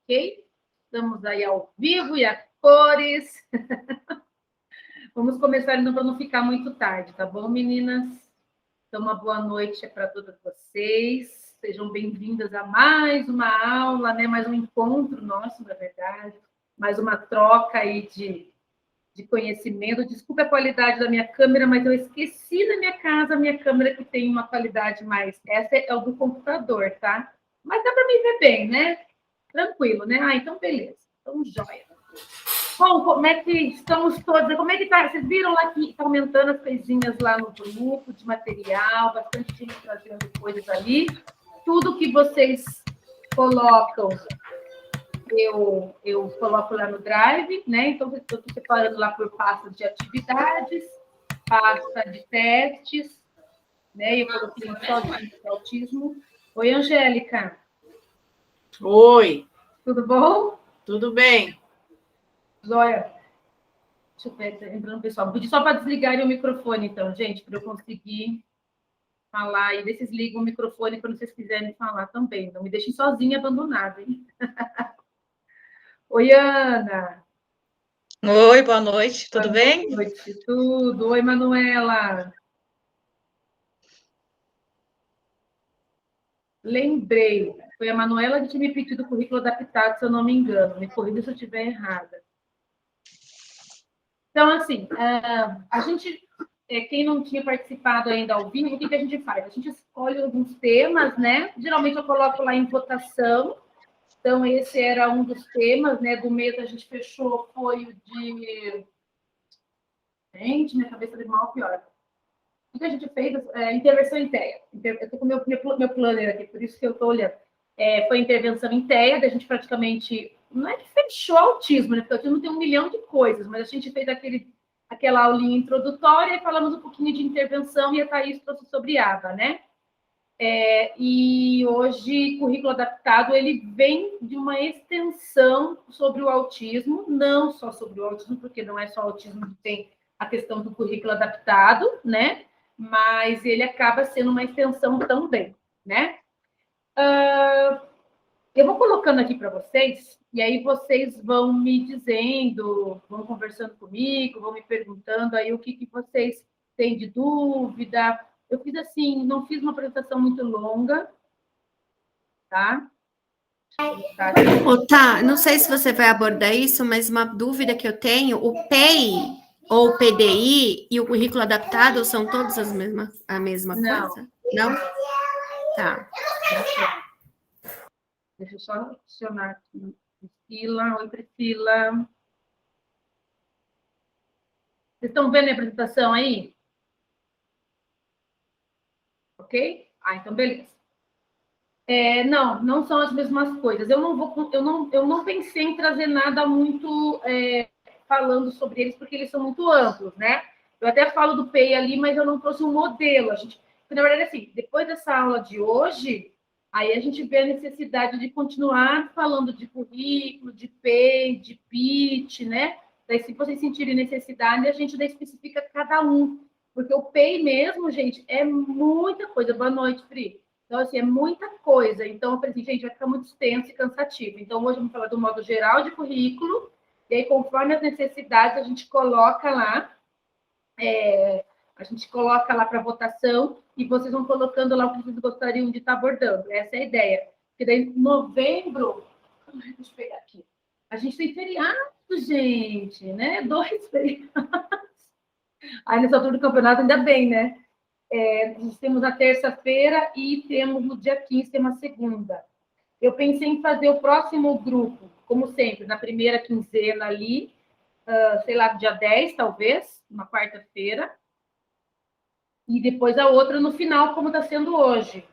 ok? Estamos aí ao vivo e a cores. Vamos começar então para não ficar muito tarde, tá bom, meninas? Então, uma boa noite para todas vocês. Sejam bem-vindas a mais uma aula, né? Mais um encontro nosso, na verdade. Mais uma troca aí de conhecimento. Desculpa a qualidade da minha câmera, mas eu esqueci na minha casa a minha câmera que tem uma qualidade mais... Essa é o do computador, tá? Mas dá para me ver bem, né? Tranquilo, né? Ah, então beleza. Então, joia. Bom, como é que estamos todos? Como é que tá? Vocês viram lá que está aumentando as coisinhas lá no grupo de material, bastante gente trazendo coisas ali. Tudo que vocês colocam, eu coloco lá no Drive, né? Então, eu estou separando lá por pastas de atividades, pasta de testes, né? Eu coloquei só de autismo. Oi, Angélica. Oi. Tudo bom? Tudo bem. Joia. Deixa eu ver, tá entrando pessoal. Vou pedir só para desligarem o microfone, então, gente, para eu conseguir falar. E vocês ligam o microfone quando vocês quiserem falar também. Não me deixem sozinha, abandonada, hein? Oi, Ana. Oi, boa noite, tudo bem? Boa noite, tudo. Oi, Manuela. Lembrei, foi a Manuela que tinha me pedido o currículo adaptado, se eu não me engano. Me corrija se eu estiver errada. Então, assim, a gente, quem não tinha participado ainda ao vivo, o que a gente faz? A gente escolhe alguns temas, né? Geralmente eu coloco lá em votação. Então, esse era um dos temas, né? Do mês a gente fechou, foi o de... Gente, minha cabeça de mal pior. O que a gente fez? Intervenção em TEA. Eu estou com o meu planner aqui, por isso que eu estou olhando. Foi intervenção em TEA, da gente praticamente... Não é que fechou autismo, né? Porque o autismo tem 1 milhão de coisas, mas a gente fez aquela aulinha introdutória e falamos um pouquinho de intervenção e a Thaís trouxe sobre ABA, né? E hoje, currículo adaptado, ele vem de uma extensão sobre o autismo, não só sobre o autismo, porque não é só o autismo que tem a questão do currículo adaptado, né? Mas ele acaba sendo uma extensão também, né? Eu vou colocando aqui para vocês, e aí vocês vão me dizendo, vão conversando comigo, vão me perguntando aí o que vocês têm de dúvida. Eu fiz assim, não fiz uma apresentação muito longa, tá? Tá, não sei se você vai abordar isso, mas uma dúvida que eu tenho, o PEI ou o PDI e o currículo adaptado são todos a mesma coisa? Não? Tá. Deixa eu só adicionar aqui. Priscila, oi, Priscila. Vocês estão vendo a apresentação aí? Ok? Então beleza. Não são as mesmas coisas. Eu não pensei em trazer nada muito falando sobre eles, porque eles são muito amplos, né? Eu até falo do PEI ali, mas eu não trouxe um modelo. Na verdade, assim, depois dessa aula de hoje, aí a gente vê a necessidade de continuar falando de currículo, de PEI, de PIT, né? Daí, se vocês sentirem necessidade, a gente daí especifica cada um. Porque o PEI mesmo, gente, é muita coisa. Boa noite, Pri. Então, assim, é muita coisa. Então, eu falei assim, gente, vai ficar muito extenso e cansativo. Então, hoje vamos falar do modo geral de currículo, e aí, conforme as necessidades, a gente coloca lá para votação, e vocês vão colocando lá o que vocês gostariam de estar abordando. Essa é a ideia. Porque daí, em novembro... Deixa eu pegar aqui. A gente tem feriado, gente, né? 2 feriados. Aí, nessa altura do campeonato, ainda bem, né? Nós temos a terça-feira e temos no dia 15, tem uma segunda. Eu pensei em fazer o próximo grupo, como sempre, na primeira quinzena ali, sei lá, dia 10, talvez, uma quarta-feira, e depois a outra no final, como está sendo hoje.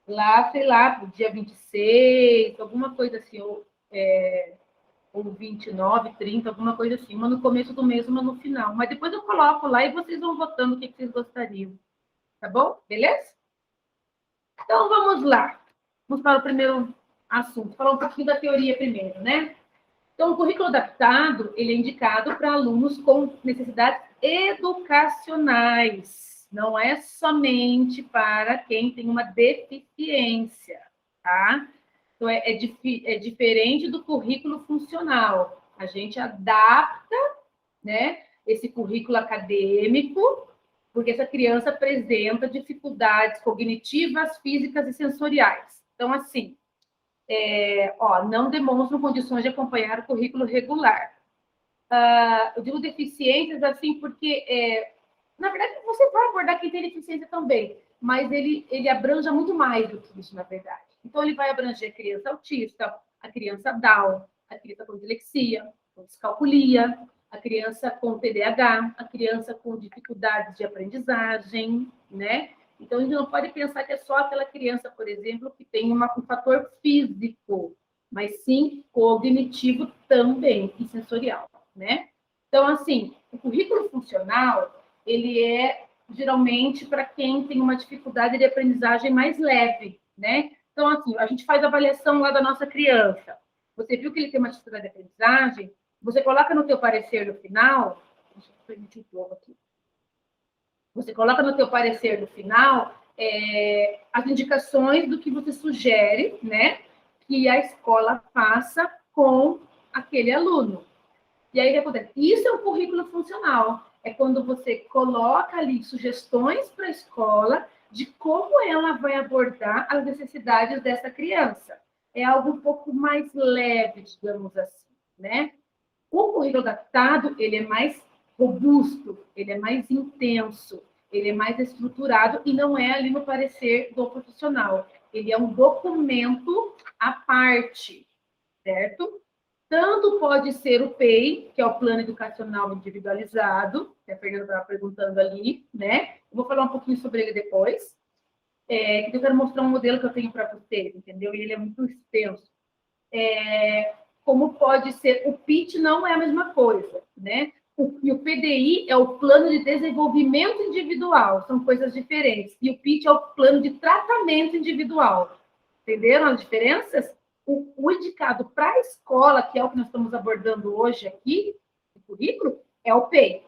Lá, sei lá, dia 26, alguma coisa assim, ou 29, 30, alguma coisa assim, uma no começo do mês, uma no final. Mas depois eu coloco lá e vocês vão votando o que vocês gostariam. Tá bom? Beleza? Então, vamos lá. Vamos para o primeiro assunto. Falar um pouquinho da teoria primeiro, né? Então, o currículo adaptado, ele é indicado para alunos com necessidades educacionais. Não é somente para quem tem uma deficiência, tá? Então, é diferente do currículo funcional. A gente adapta, né, esse currículo acadêmico, porque essa criança apresenta dificuldades cognitivas, físicas e sensoriais. Então, assim, não demonstram condições de acompanhar o currículo regular. Eu digo deficiências, assim, porque, na verdade, você vai abordar quem tem deficiência também, mas ele abranja muito mais do que isso, na verdade. Então, ele vai abranger a criança autista, a criança Down, a criança com dislexia, com descalculia, a criança com TDAH, a criança com dificuldades de aprendizagem, né? Então, a gente não pode pensar que é só aquela criança, por exemplo, que tem um fator físico, mas sim cognitivo também e sensorial, né? Então, assim, o currículo funcional, ele é geralmente para quem tem uma dificuldade de aprendizagem mais leve, né? Então, assim, a gente faz a avaliação lá da nossa criança. Você viu que ele tem uma dificuldade de aprendizagem? Você coloca no teu parecer no final, deixa eu permitir um pouco aqui. Você coloca no teu parecer no final as indicações do que você sugere, né, que a escola faça com aquele aluno. E aí, o que acontece? Isso é um currículo funcional. É quando você coloca ali sugestões para a escola de como ela vai abordar as necessidades dessa criança. É algo um pouco mais leve, digamos assim, né? O currículo adaptado, ele é mais robusto, ele é mais intenso, ele é mais estruturado e não é ali no parecer do profissional. Ele é um documento à parte, certo? Tanto pode ser o PEI, que é o Plano Educacional Individualizado, que a Fernanda estava perguntando ali, né? Eu vou falar um pouquinho sobre ele depois. Eu quero mostrar um modelo que eu tenho para vocês, entendeu? E ele é muito extenso. Como pode ser, o PIT não é a mesma coisa, né? E o PDI é o Plano de Desenvolvimento Individual, são coisas diferentes. E o PIT é o Plano de Tratamento Individual. Entenderam as diferenças? O indicado para a escola, que é o que nós estamos abordando hoje aqui, no currículo, é o PEI.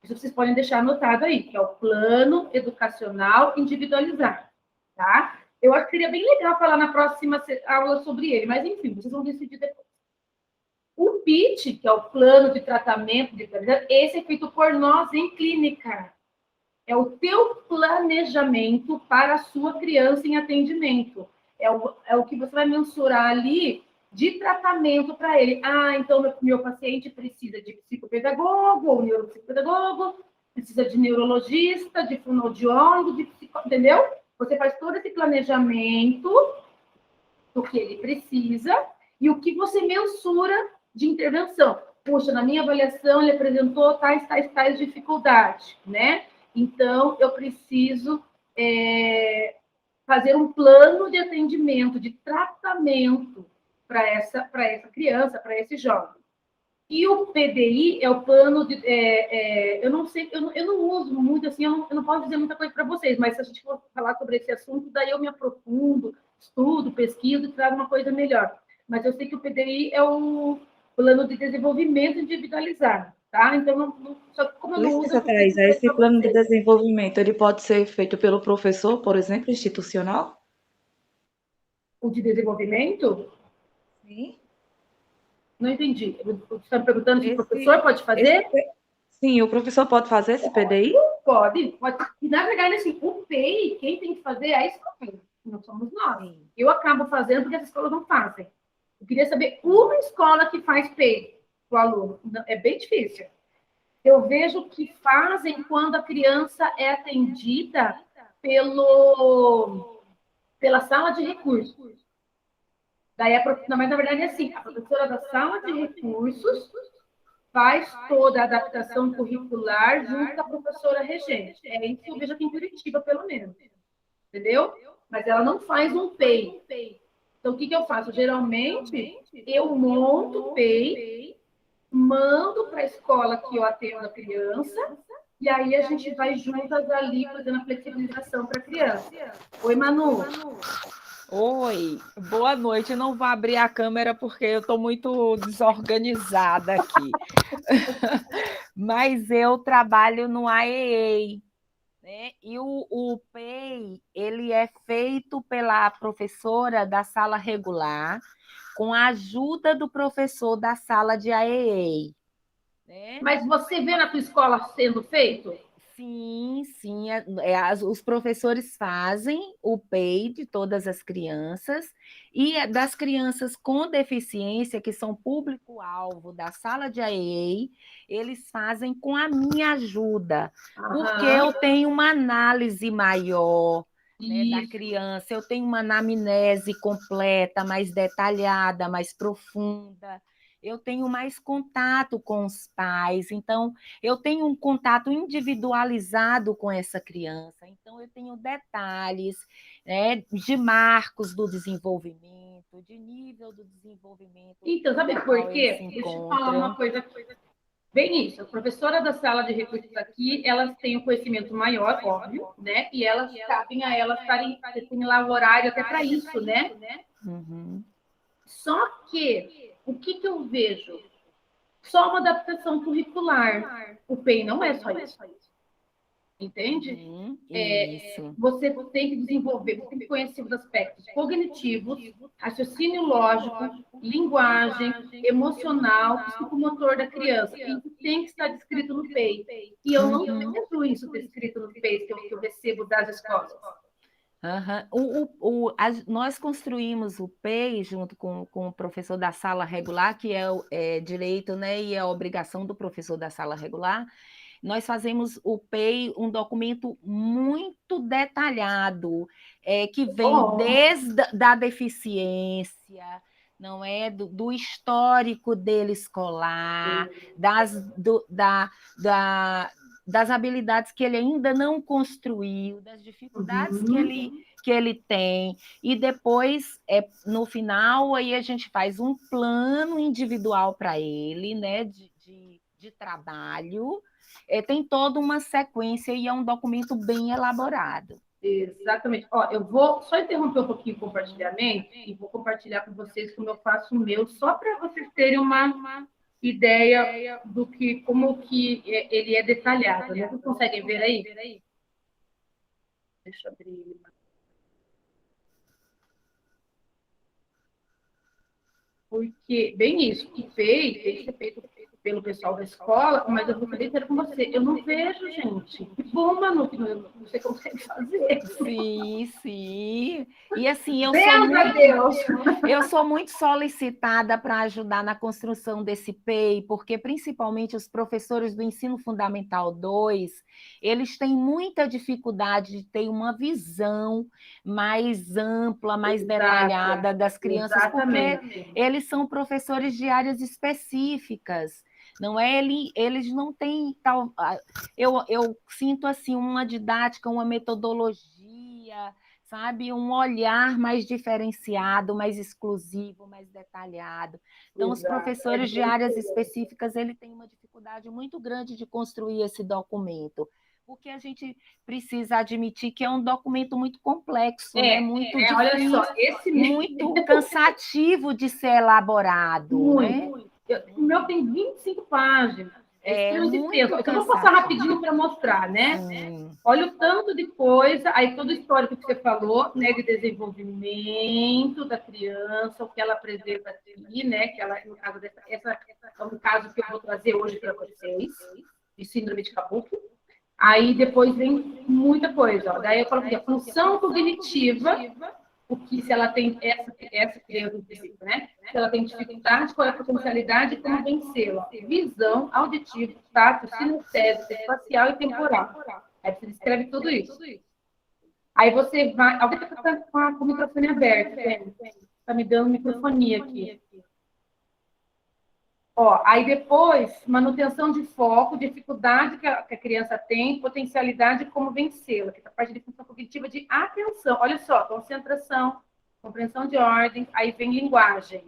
Isso vocês podem deixar anotado aí, que é o Plano Educacional Individualizado, tá? Eu acho que seria bem legal falar na próxima aula sobre ele, mas, enfim, vocês vão decidir depois. O PIT, que é o Plano de Tratamento Individualizado, esse é feito por nós em clínica. É o teu planejamento para a sua criança em atendimento. É o que você vai mensurar ali de tratamento para ele. Então meu paciente precisa de psicopedagogo ou neuropsicopedagogo, precisa de neurologista, de fonoaudiólogo, entendeu? Você faz todo esse planejamento do que ele precisa e o que você mensura de intervenção. Puxa, na minha avaliação ele apresentou tais dificuldades, né? Então, eu preciso fazer um plano de atendimento, de tratamento para essa criança, para esse jovem. E o PDI é o plano de... eu não sei, eu não uso muito, assim, eu não posso dizer muita coisa para vocês, mas se a gente for falar sobre esse assunto, daí eu me aprofundo, estudo, pesquiso e trago uma coisa melhor. Mas eu sei que o PDI é o Plano de Desenvolvimento Individualizado. Tá? Então, só que como eu não uso... Thaís, esse plano de desenvolvimento, ele pode ser feito pelo professor, por exemplo, institucional? O de desenvolvimento? Sim. Não entendi. Você está me perguntando se o professor pode fazer? Sim, o professor pode fazer esse PDI? Pode. E, na verdade, assim, o PEI, quem tem que fazer é a escola. Não somos nós. Sim. Eu acabo fazendo porque as escolas não fazem. Eu queria saber uma escola que faz PEI para o aluno. É bem difícil. Eu vejo que fazem quando a criança é atendida pela sala de recursos. Daí, mas na verdade é assim, a professora da sala de recursos faz toda a adaptação curricular junto com a professora regente. É isso que eu vejo aqui em Curitiba, pelo menos. Entendeu? Mas ela não faz um PEI. Então, o que eu faço? Geralmente, eu monto o PEI, mando para a escola que eu atendo a criança, e aí a gente vai juntas ali fazendo a flexibilização para a criança. Oi, Manu. Oi, boa noite. Eu não vou abrir a câmera porque eu estou muito desorganizada aqui. Mas eu trabalho no AEEI, né? E o PEI, ele é feito pela professora da sala regular, com a ajuda do professor da sala de AEE, né? Mas você vê na tua escola sendo feito? Sim, sim. Os professores fazem o PEI de todas as crianças e das crianças com deficiência, que são público-alvo da sala de AEE, eles fazem com a minha ajuda, porque eu tenho uma análise maior, né, da criança, eu tenho uma anamnese completa, mais detalhada, mais profunda. Eu tenho mais contato com os pais, então eu tenho um contato individualizado com essa criança, então eu tenho detalhes, né, de marcos do desenvolvimento, de nível do desenvolvimento. Então, sabe por quê? Deixa eu falar uma coisa. Bem isso, a professora da sala de recursos aqui, elas têm um conhecimento maior, óbvio, né? E elas cabem a elas estarem, tem lá o horário até para isso, né? Uhum. Só que, o que eu vejo? Só uma adaptação curricular. O PEI não é só isso. Entende? Isso. Você tem que desenvolver, você tem que conhecer os aspectos cognitivos, raciocínio lógico, linguagem, emocional, psicomotor da criança. Isso tem que estar descrito no PEI. E eu não vejo isso descrito no PEI que eu recebo das escolas. Nós construímos o PEI junto com o professor da sala regular, que é direito, né, e é a obrigação do professor da sala regular. Nós fazemos o PEI, um documento muito detalhado, que vem desde a deficiência, não é, do histórico dele escolar, das habilidades que ele ainda não construiu, das dificuldades que ele tem, e depois, no final, aí a gente faz um plano individual para ele, né, de trabalho. Tem toda uma sequência e é um documento bem elaborado. Exatamente. Ó, eu vou só interromper um pouquinho o compartilhamento e vou compartilhar com vocês como eu faço o meu, só para vocês terem uma ideia do que, como que ele é detalhado. Né? Vocês conseguem ver aí? Deixa eu abrir. Porque, bem isso, o PEI tem que ser feito pelo pessoal da escola, mas eu vou ser sincera com você, eu não vejo, gente. Que bom, Manu, que você consegue fazer. Sim, sim. E assim, eu sou muito solicitada para ajudar na construção desse PEI, porque principalmente os professores do Ensino Fundamental 2, eles têm muita dificuldade de ter uma visão mais ampla, mais detalhada das crianças, porque eles são professores de áreas específicas. Não é? Eles não têm tal. Eu sinto assim uma didática, uma metodologia, sabe, um olhar mais diferenciado, mais exclusivo, mais detalhado. Então, os professores de áreas específicas ele têm uma dificuldade muito grande de construir esse documento, porque a gente precisa admitir que é um documento muito complexo, né? Muito difícil, olha só, muito cansativo de ser elaborado, né? O meu tem 25 páginas. Muito texto. Eu vou passar rapidinho para mostrar, né? Olha o tanto de coisa, aí todo o histórico que você falou, né, de desenvolvimento da criança, o que ela apresenta aqui, né? Que ela, no caso essa é um caso que eu vou trazer hoje para vocês, de síndrome de Kabuki. Aí depois vem muita coisa. Ó. Daí eu falo que a função cognitiva, o que se ela tem essa criança específica, né? Se ela tem dificuldade, qual é a potencialidade e como vencê-la. Visão, auditivo, tato, sinestésico, espacial e temporal. Aí você descreve tudo isso. Aí você vai... Alguém está com o microfone aberto, está me dando microfonia aqui. Ó, aí depois, manutenção de foco, dificuldade que a criança tem, potencialidade e como vencê-la, que é a parte de função cognitiva de atenção. Olha só, concentração, compreensão de ordem, aí vem linguagem.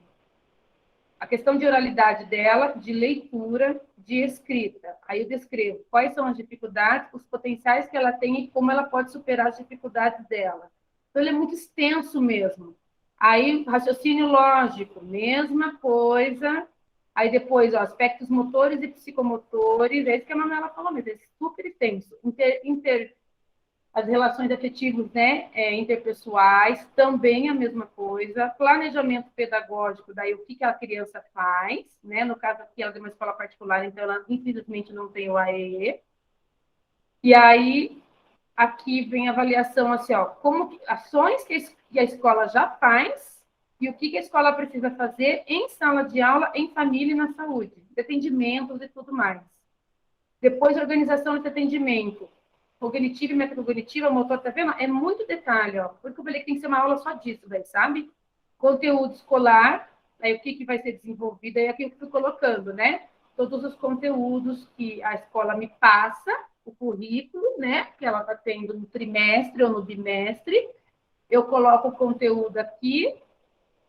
A questão de oralidade dela, de leitura, de escrita. Aí eu descrevo quais são as dificuldades, os potenciais que ela tem e como ela pode superar as dificuldades dela. Então, ele é muito extenso mesmo. Aí, raciocínio lógico, mesma coisa. Aí depois, ó, aspectos motores e psicomotores, é isso que a Manuela falou mesmo, é super extenso. As relações afetivas, né, interpessoais, também a mesma coisa. Planejamento pedagógico, daí o que a criança faz, né? No caso aqui, ela tem uma escola particular, então ela, infelizmente, não tem o AEE. E aí, aqui vem a avaliação, assim, ó, ações que a escola já faz e o que a escola precisa fazer em sala de aula, em família e na saúde, de atendimentos e tudo mais. Depois, organização desse atendimento. Cognitiva e metacognitiva, motor, tá vendo? É muito detalhe, ó. Porque eu falei que tem que ser uma aula só disso, daí, sabe? Conteúdo escolar, aí o que vai ser desenvolvido, aí é aquilo que eu fui colocando, né? Todos os conteúdos que a escola me passa, o currículo, né? Que ela está tendo no trimestre ou no bimestre. Eu coloco o conteúdo aqui,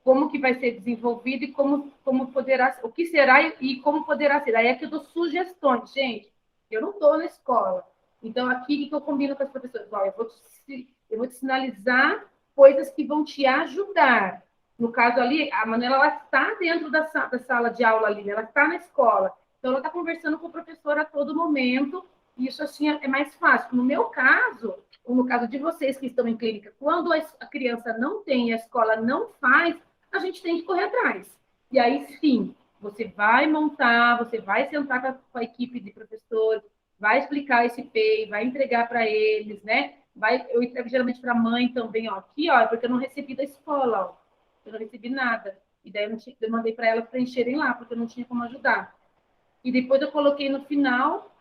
como que vai ser desenvolvido e como poderá, o que será e como poderá ser. Aí é que eu dou sugestões, gente. Eu não estou na escola. Então, aqui, o que eu combino com as professoras? Ó, eu vou te sinalizar coisas que vão te ajudar. No caso ali, a Manuela, ela está dentro da sala de aula ali, ela está na escola. Então, ela está conversando com o professor a todo momento, e isso, assim, é mais fácil. No meu caso, ou no caso de vocês que estão em clínica, quando a criança não tem, a escola não faz, a gente tem que correr atrás. E aí, sim, você vai montar, você vai sentar com a equipe de professores, vai explicar esse PEI, vai entregar para eles, né? Eu entrego geralmente para a mãe também, ó. Aqui, ó, porque eu não recebi da escola, ó. Eu não recebi nada. E daí eu mandei para elas preencherem lá, porque eu não tinha como ajudar. E depois eu coloquei no final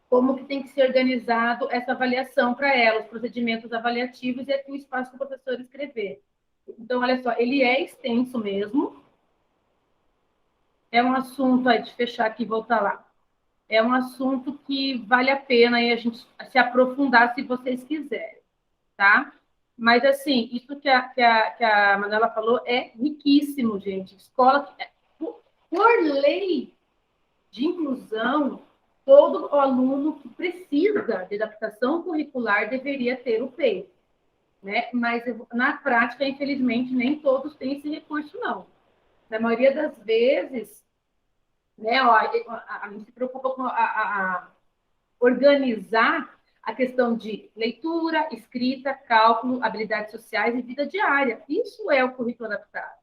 como que tem que ser organizado essa avaliação para elas, os procedimentos avaliativos e aqui o espaço para o professor escrever. Então, olha só, ele é extenso mesmo. É um assunto, aí, de fechar aqui e voltar lá. É um assunto que vale a pena aí a gente se aprofundar se vocês quiserem, tá? Mas, assim, isso que a Manuela falou é riquíssimo, gente. Escola, por lei de inclusão, todo aluno que precisa de adaptação curricular deveria ter o PEI, né? Mas, na prática, infelizmente, nem todos têm esse recurso, não. Na maioria das vezes, né, ó, a gente se preocupa com organizar a questão de leitura, escrita, cálculo, habilidades sociais e vida diária. Isso é o currículo adaptado,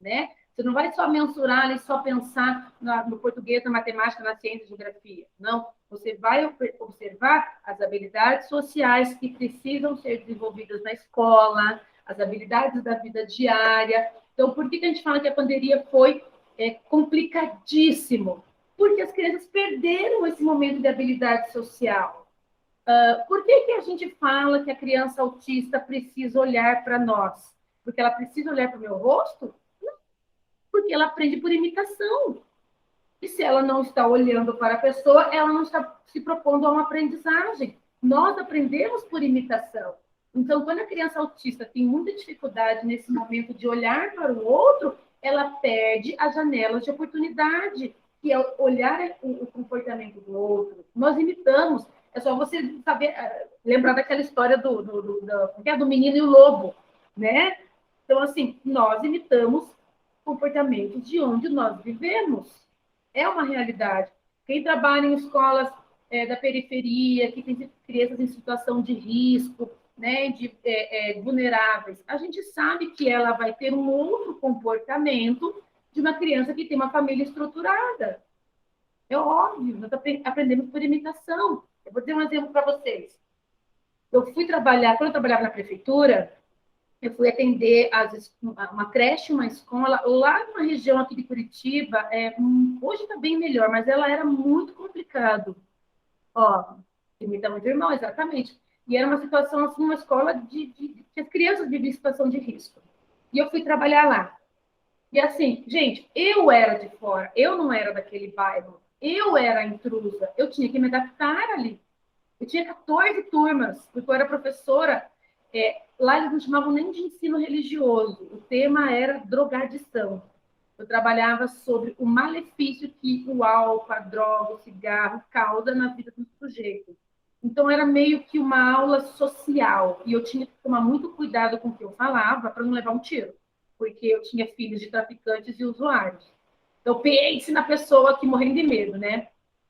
né? Você não vai só mensurar e só pensar no português, na matemática, na ciência e geografia. Não. Você vai observar as habilidades sociais que precisam ser desenvolvidas na escola, as habilidades da vida diária. Então, por que a gente fala que a pandemia foi complicadíssimo? Porque as crianças perderam esse momento de habilidade social. Por que a gente fala que a criança autista precisa olhar para nós? Porque ela precisa olhar para o meu rosto? Não. Porque ela aprende por imitação. E se ela não está olhando para a pessoa, ela não está se propondo a uma aprendizagem. Nós aprendemos por imitação. Então, quando a criança autista tem muita dificuldade nesse momento de olhar para o outro, ela perde as janelas de oportunidade, que é olhar o comportamento do outro. Nós imitamos. É só você saber, lembrar daquela história do menino e o lobo, né? Então, assim, nós imitamos comportamentos de onde nós vivemos. É uma realidade. Quem trabalha em escolas da periferia, que tem crianças em situação de risco, né, vulneráveis, a gente sabe que ela vai ter um outro comportamento de uma criança que tem uma família estruturada. É óbvio, nós aprendemos por imitação. Eu vou dar um exemplo para vocês. Eu fui trabalhar, quando eu trabalhava na prefeitura, eu fui atender uma creche, uma escola, lá numa região aqui de Curitiba, hoje está bem melhor, mas ela era muito complicado. Ó, imita muito irmão, exatamente. E era uma situação, assim, uma escola que as crianças viviam em situação de risco. E eu fui trabalhar lá. E assim, gente, eu era de fora, eu não era daquele bairro, eu era a intrusa, eu tinha que me adaptar ali. Eu tinha 14 turmas, porque eu era professora. Lá eles não chamavam nem de ensino religioso, o tema era drogadição. Eu trabalhava sobre o malefício que o álcool, a droga, o cigarro causa na vida do sujeito. Então, era meio que uma aula social, e eu tinha que tomar muito cuidado com o que eu falava para não levar um tiro, porque eu tinha filhos de traficantes e usuários. Então, pense na pessoa que morrendo de medo, né?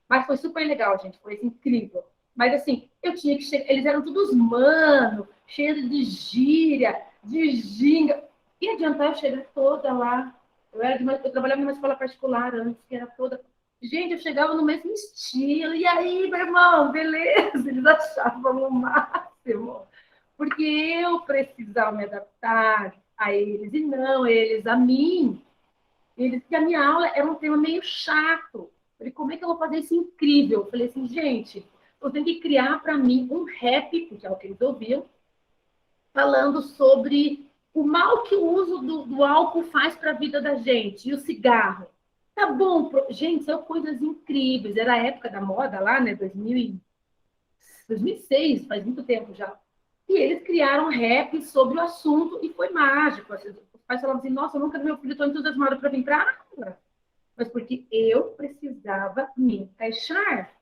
Mas foi super legal, gente, foi incrível. Mas, assim, eu tinha que chegar... Eles eram todos mano, cheios de gíria, de ginga. E adiantar eu chegar toda lá. Eu trabalhava numa escola particular antes, que era toda... Gente, eu chegava no mesmo estilo. E aí, meu irmão, beleza? Eles achavam o máximo. Porque eu precisava me adaptar a eles, e não eles a mim. Que a minha aula era um tema meio chato. Eu falei, como é que eu vou fazer isso incrível? Eu falei assim, gente, eu tenho que criar para mim um rap, porque é o que eles ouviam, falando sobre o mal que o uso do álcool faz para a vida da gente, e o cigarro. Tá bom, gente, são coisas incríveis. Era a época da moda lá, né? 2006, faz muito tempo já. E eles criaram rap sobre o assunto e foi mágico. Os pais falavam assim, nossa, eu nunca vi meu filho tão entusiasmado para vir para a aula. Mas porque eu precisava me encaixar,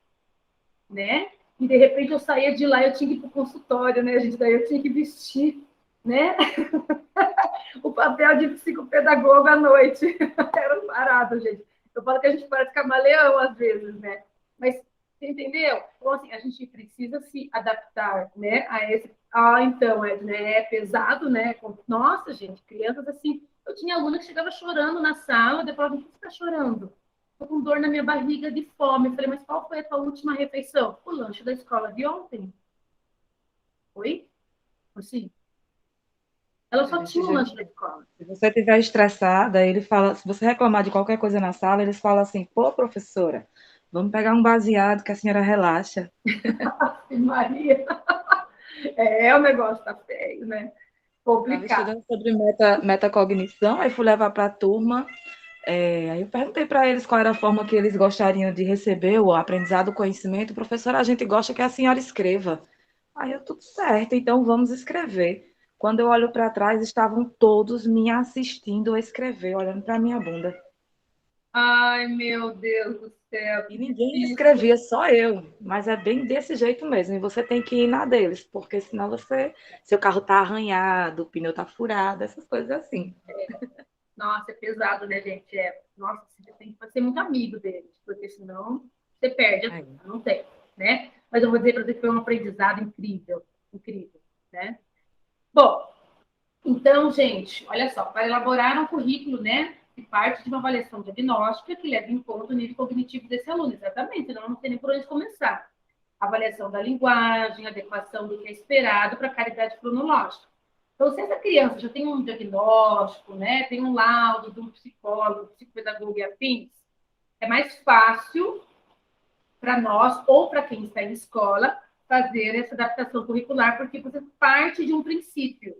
né? E, de repente, eu saía de lá e eu tinha que ir para o consultório, né, gente? Daí eu tinha que vestir, né? O papel de psicopedagoga à noite. Era um barato, gente. Eu falo que a gente parece camaleão às vezes, né? Mas, você entendeu? Então, assim, a gente precisa se adaptar, né, a esse... então, Edna, é pesado, né? Nossa, gente, crianças assim... Eu tinha aluna que chegava chorando na sala, depois falava, por que você está chorando? Estou com dor na minha barriga de fome. Eu falei, mas qual foi a tua última refeição? O lanche da escola de ontem. Oi? Assim? Ela só tinha o lanche da escola. Se você estiver estressada, ele fala, se você reclamar de qualquer coisa na sala, eles falam assim, pô, professora, vamos pegar um baseado que a senhora relaxa. Maria. O negócio tá feio, né? Complicado. Estava estudando sobre metacognição, aí fui levar para a turma, aí eu perguntei para eles qual era a forma que eles gostariam de receber o aprendizado, o conhecimento. Professora, a gente gosta que a senhora escreva. Aí eu, tudo certo, então vamos escrever. Quando eu olho para trás, estavam todos me assistindo a escrever, olhando para a minha bunda. Ai, meu Deus do céu. E ninguém escrevia, só eu. Mas é bem desse jeito mesmo. E você tem que ir na deles, porque senão seu carro tá arranhado, o pneu tá furado, essas coisas assim. Nossa, é pesado, né, gente? Nossa, você tem que ser muito amigo deles, porque senão você perde, não tem, né? Mas eu vou dizer para você que foi um aprendizado incrível, incrível, né? Bom, então, gente, olha só, para elaborar um currículo, né, que parte de uma avaliação diagnóstica que leva em conta o nível cognitivo desse aluno, exatamente, senão eu não sei nem por onde começar. Avaliação da linguagem, adequação do que é esperado para a caridade cronológica. Então, se essa criança já tem um diagnóstico, né, tem um laudo de um psicólogo, psicopedagogo e afins, é mais fácil para nós, ou para quem está em escola, fazer essa adaptação curricular, porque você parte de um princípio.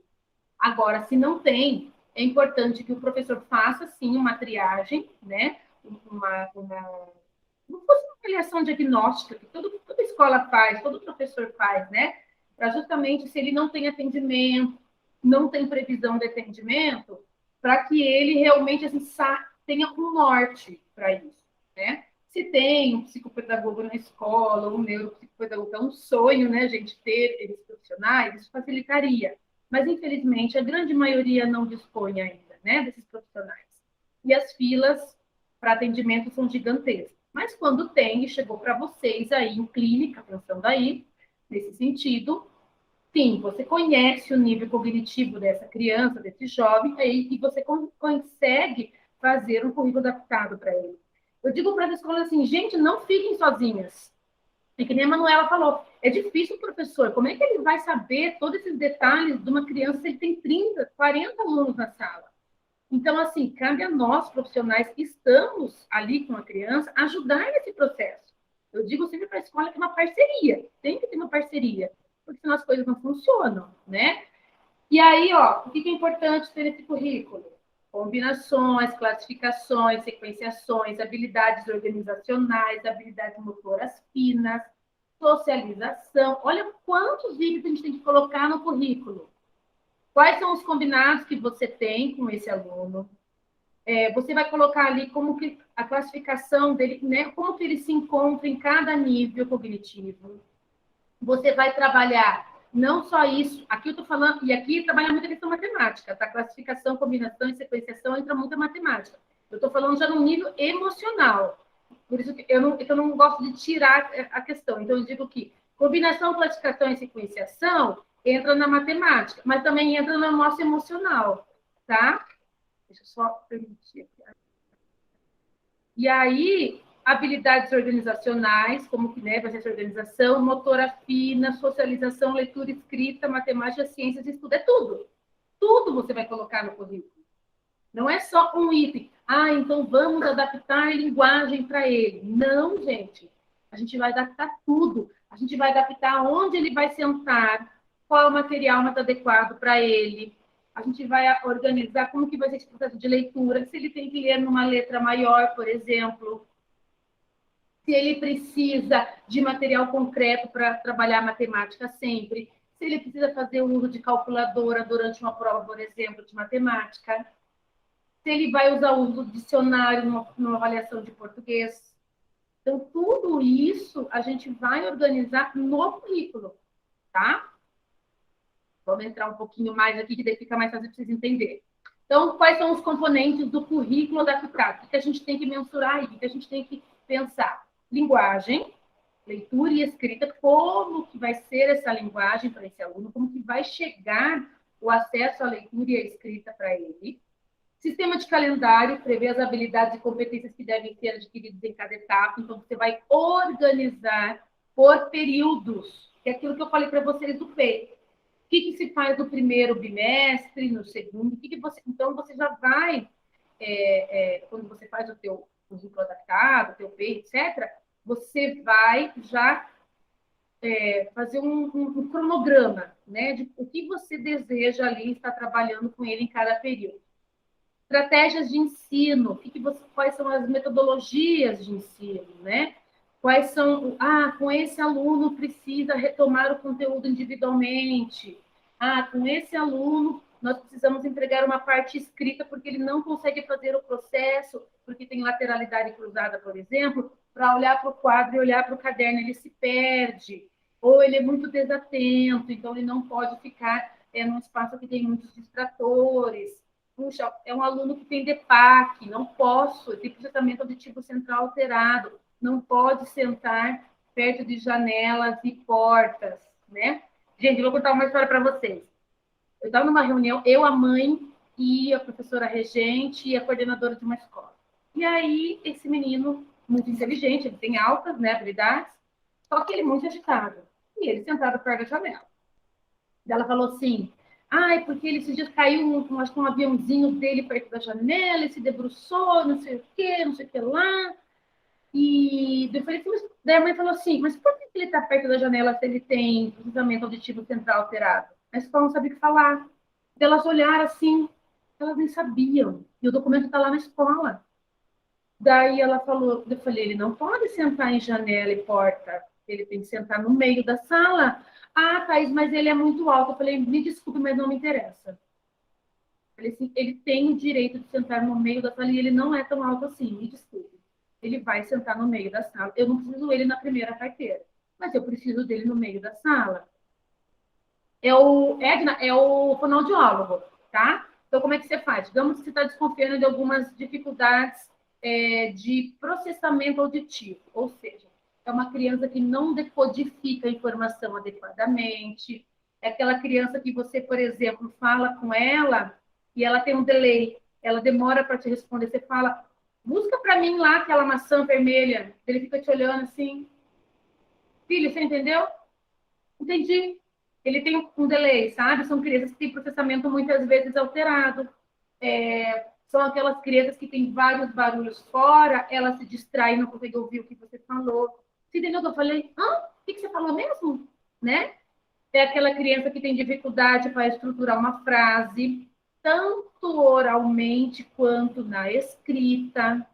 Agora, se não tem, é importante que o professor faça, sim, uma triagem, né, não fosse uma avaliação diagnóstica, que toda escola faz, todo professor faz, né, para justamente, se ele não tem atendimento, não tem previsão de atendimento, para que ele realmente assim, tenha um norte para isso, né? Se tem um psicopedagogo na escola, um neuropsicopedagogo, é um sonho, né, gente, ter eles profissionais, isso facilitaria. Mas, infelizmente, a grande maioria não dispõe ainda, né, desses profissionais. E as filas para atendimento são gigantescas. Mas quando tem, e chegou para vocês aí em clínica, pensando aí, nesse sentido, sim, você conhece o nível cognitivo dessa criança, desse jovem, aí, e você consegue fazer um currículo adaptado para ele. Eu digo para as escolas assim, gente, não fiquem sozinhas. É que nem a Manuela falou, é difícil o professor, como é que ele vai saber todos esses detalhes de uma criança se ele tem 30, 40 alunos na sala? Então, assim, cabe a nós, profissionais que estamos ali com a criança, ajudar nesse processo. Eu digo sempre para a escola que é uma parceria, tem que ter uma parceria, porque senão as coisas não funcionam, né? E aí, ó, o que é importante ter nesse currículo? Combinações, classificações, sequenciações, habilidades organizacionais, habilidades motoras finas, socialização. Olha quantos vídeos a gente tem que colocar no currículo. Quais são os combinados que você tem com esse aluno? Você vai colocar ali como que a classificação dele, né? Como que ele se encontra em cada nível cognitivo. Você vai trabalhar não só isso, aqui eu estou falando, e aqui trabalha muita questão matemática, tá? Classificação, combinação e sequenciação entra muita matemática. Eu estou falando já no nível emocional. Por isso que eu não gosto de tirar a questão. Então, eu digo que Combinação, classificação e sequenciação entra na matemática, mas também entra no nosso emocional, tá? Deixa eu só permitir aqui. E aí, habilidades organizacionais, como que, né, vai ser organização, motora fina, socialização, leitura, escrita, matemática, ciências, estudo, é tudo. Tudo você vai colocar no currículo. Não é só um item. Ah, então vamos adaptar linguagem para ele. Não, gente. A gente vai adaptar tudo. A gente vai adaptar onde ele vai sentar, qual é o material mais adequado para ele. A gente vai organizar como que vai ser esse processo de leitura, se ele tem que ler numa letra maior, por exemplo, se ele precisa de material concreto para trabalhar matemática sempre, se ele precisa fazer o uso de calculadora durante uma prova, por exemplo, de matemática, se ele vai usar o uso do dicionário numa avaliação de português. Então, tudo isso a gente vai organizar no currículo, tá? Vamos entrar um pouquinho mais aqui, que daí fica mais fácil para vocês entenderem. Então, quais são os componentes do currículo adaptado? O que a gente tem que mensurar aí? O que a gente tem que pensar? Linguagem, leitura e escrita, como que vai ser essa linguagem para esse aluno, como que vai chegar o acesso à leitura e à escrita para ele. Sistema de calendário, prevê as habilidades e competências que devem ser adquiridas em cada etapa. Então, você vai organizar por períodos, que é aquilo que eu falei para vocês do PEI. O que se faz no primeiro bimestre, no segundo? Então, você já vai, quando você faz o teu currículo adaptado, o teu PEI, etc., você vai já fazer um cronograma, né, de o que você deseja ali estar trabalhando com ele em cada período. Estratégias de ensino, quais são as metodologias de ensino, né? Quais são... com esse aluno precisa retomar o conteúdo individualmente. Com esse aluno nós precisamos entregar uma parte escrita porque ele não consegue fazer o processo, porque tem lateralidade cruzada, por exemplo, para olhar para o quadro e olhar para o caderno, ele se perde. Ou ele é muito desatento, então ele não pode ficar num espaço que tem muitos distratores. Puxa, é um aluno que tem DEPAC, não posso, tem processamento auditivo central alterado, não pode sentar perto de janelas e portas, né? Gente, eu vou contar uma história para vocês. Eu estava numa reunião, eu, a mãe, e a professora regente e a coordenadora de uma escola. E aí, esse menino, muito inteligente, ele tem altas, né, habilidades, só que ele é muito agitado. E ele sentado perto da janela. Ela falou assim... porque ele esses dias caiu acho que um aviãozinho dele perto da janela e se debruçou, não sei o que lá. E eu falei, daí a mãe falou assim, mas por que ele está perto da janela se ele tem processamento auditivo central alterado? A escola não sabia o que falar. Elas olharam assim, elas nem sabiam. E o documento está lá na escola. Daí ela falou, eu falei, ele não pode sentar em janela e porta, ele tem que sentar no meio da sala. Thaís, mas ele é muito alto. Eu falei, me desculpe, mas não me interessa. Eu falei assim, ele tem o direito de sentar no meio da sala e ele não é tão alto assim, me desculpe. Ele vai sentar no meio da sala. Eu não preciso dele na primeira carteira, mas eu preciso dele no meio da sala. Edna, é o fonoaudiólogo, tá? Então, como é que você faz? Digamos que você está desconfiando de algumas dificuldades de processamento auditivo, ou seja, é uma criança que não decodifica a informação adequadamente, é aquela criança que você, por exemplo, fala com ela e ela tem um delay, ela demora para te responder, você fala, busca para mim lá aquela maçã vermelha, ele fica te olhando assim, filho, você entendeu? Entendi. Ele tem um delay, sabe? São crianças que têm processamento muitas vezes alterado, são aquelas crianças que têm vários barulhos fora, ela se distrai e não consegue ouvir o que você falou. Você entendeu o que eu falei? O que você falou mesmo? Né? É aquela criança que tem dificuldade para estruturar uma frase, tanto oralmente quanto na escrita.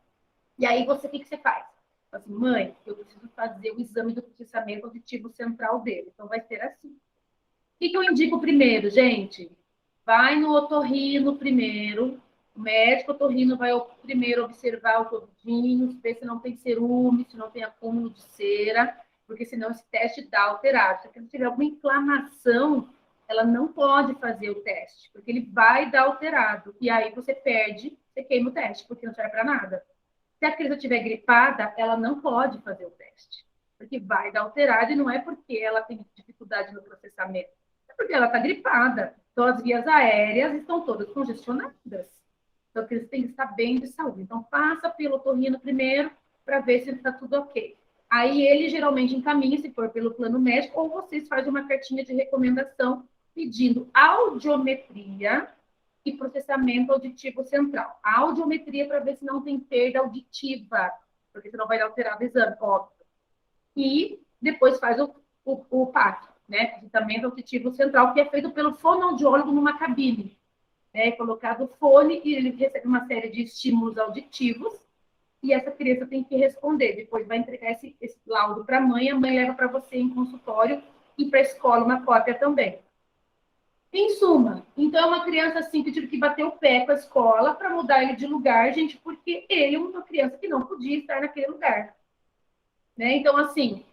E aí, o que você faz? Assim, mãe, eu preciso fazer o exame do processamento auditivo central dele. Então, vai ser assim. O que eu indico primeiro, gente? Vai no otorrino primeiro. O médico otorrino vai primeiro observar o ouvidinho, ver se não tem cerume, se não tem acúmulo de cera, porque senão esse teste dá alterado. Se tiver alguma inflamação, ela não pode fazer o teste, porque ele vai dar alterado. E aí você perde, você queima o teste, porque não serve para nada. Se a criança estiver gripada, ela não pode fazer o teste. porque vai dar alterado, e não é porque ela tem dificuldade no processamento, é porque ela está gripada. Então, as vias aéreas estão todas congestionadas. Então, eles têm que estar bem de saúde. Então, passa pelo otorrino primeiro, para ver se está tudo ok. Aí, ele geralmente encaminha, se for pelo plano médico, ou vocês fazem uma cartinha de recomendação pedindo audiometria e processamento auditivo central. A audiometria para ver se não tem perda auditiva, porque senão vai alterar o exame, óbvio. E depois faz o PAC, né? Processamento auditivo central, que é feito pelo fonoaudiólogo numa cabine. É colocado o fone e ele recebe uma série de estímulos auditivos e essa criança tem que responder. Depois vai entregar esse laudo para a mãe leva para você em consultório e para a escola uma cópia também. Em suma, então é uma criança assim que eu tive que bater o pé com a escola para mudar ele de lugar, gente, porque ele é uma criança que não podia estar naquele lugar. Né? Então, assim,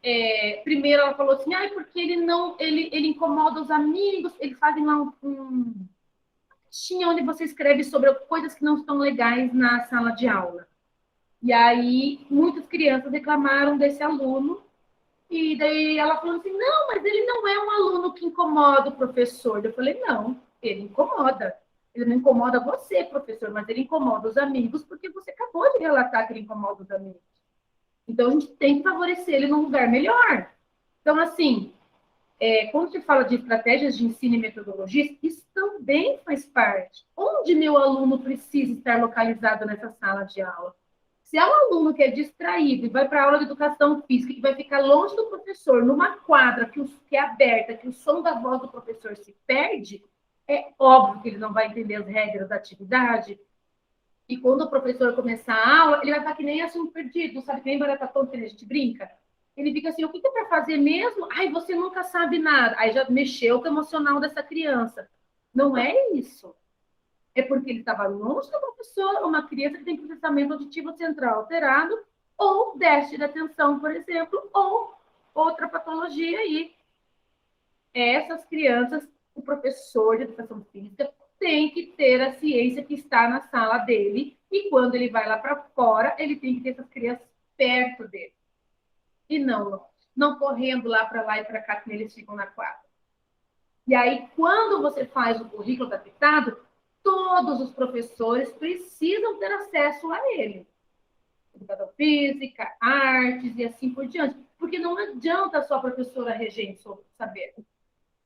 primeiro ela falou assim, porque ele incomoda os amigos, eles fazem lá um caixinha onde você escreve sobre coisas que não estão legais na sala de aula. E aí, muitas crianças reclamaram desse aluno, e daí ela falou assim, não, mas ele não é um aluno que incomoda o professor. Eu falei, não, ele incomoda. Ele não incomoda você, professor, mas ele incomoda os amigos, porque você acabou de relatar que ele incomoda os amigos. Então, a gente tem que favorecer ele num lugar melhor. Então, assim, quando se fala de estratégias de ensino e metodologias, isso também faz parte. Onde meu aluno precisa estar localizado nessa sala de aula? Se é um aluno que é distraído e vai para a aula de educação física, que vai ficar longe do professor, numa quadra que é aberta, que o som da voz do professor se perde, é óbvio que ele não vai entender as regras da atividade. E quando o professor começar a aula, ele vai estar que nem assim perdido, sabe? Que nem barata tonta que a gente brinca. Ele fica assim, o que é para fazer mesmo? Ai, você nunca sabe nada. Aí já mexeu com o emocional dessa criança. Não é isso. É porque ele estava longe do professor, uma criança que tem processamento auditivo central alterado, ou déficit de atenção, por exemplo, ou outra patologia aí. Essas crianças, o professor de educação física tem que ter a ciência que está na sala dele, e quando ele vai lá para fora, ele tem que ter essas crianças perto dele. E não correndo lá e para cá, que eles ficam na quadra. E aí, quando você faz o currículo adaptado, todos os professores precisam ter acesso a ele. Educação física, artes e assim por diante. Porque não adianta só a professora regente saber.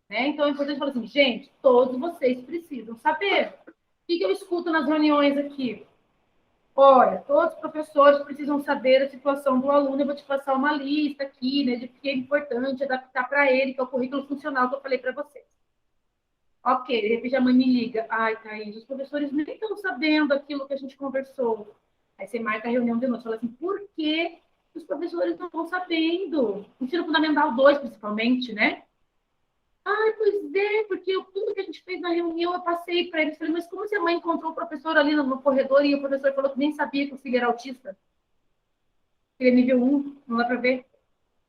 Né? Então, é importante falar assim, gente, todos vocês precisam saber. O que eu escuto nas reuniões aqui? Olha, todos os professores precisam saber a situação do aluno. Eu vou te passar uma lista aqui, né, de que é importante adaptar para ele, que é o currículo funcional que eu falei para vocês. Ok, de repente a mãe me liga. Ai, Thaís, os professores nem estão sabendo aquilo que a gente conversou. Aí você marca a reunião de noite. Fala assim, por que os professores não estão sabendo? Ensino Fundamental 2, principalmente, né? Ai, pois é, porque tudo que a gente fez na reunião eu passei para eles. Falei, mas como se a mãe encontrou o professor ali no corredor e o professor falou que nem sabia que o filho era autista? Ele é nível 1, não dá para ver,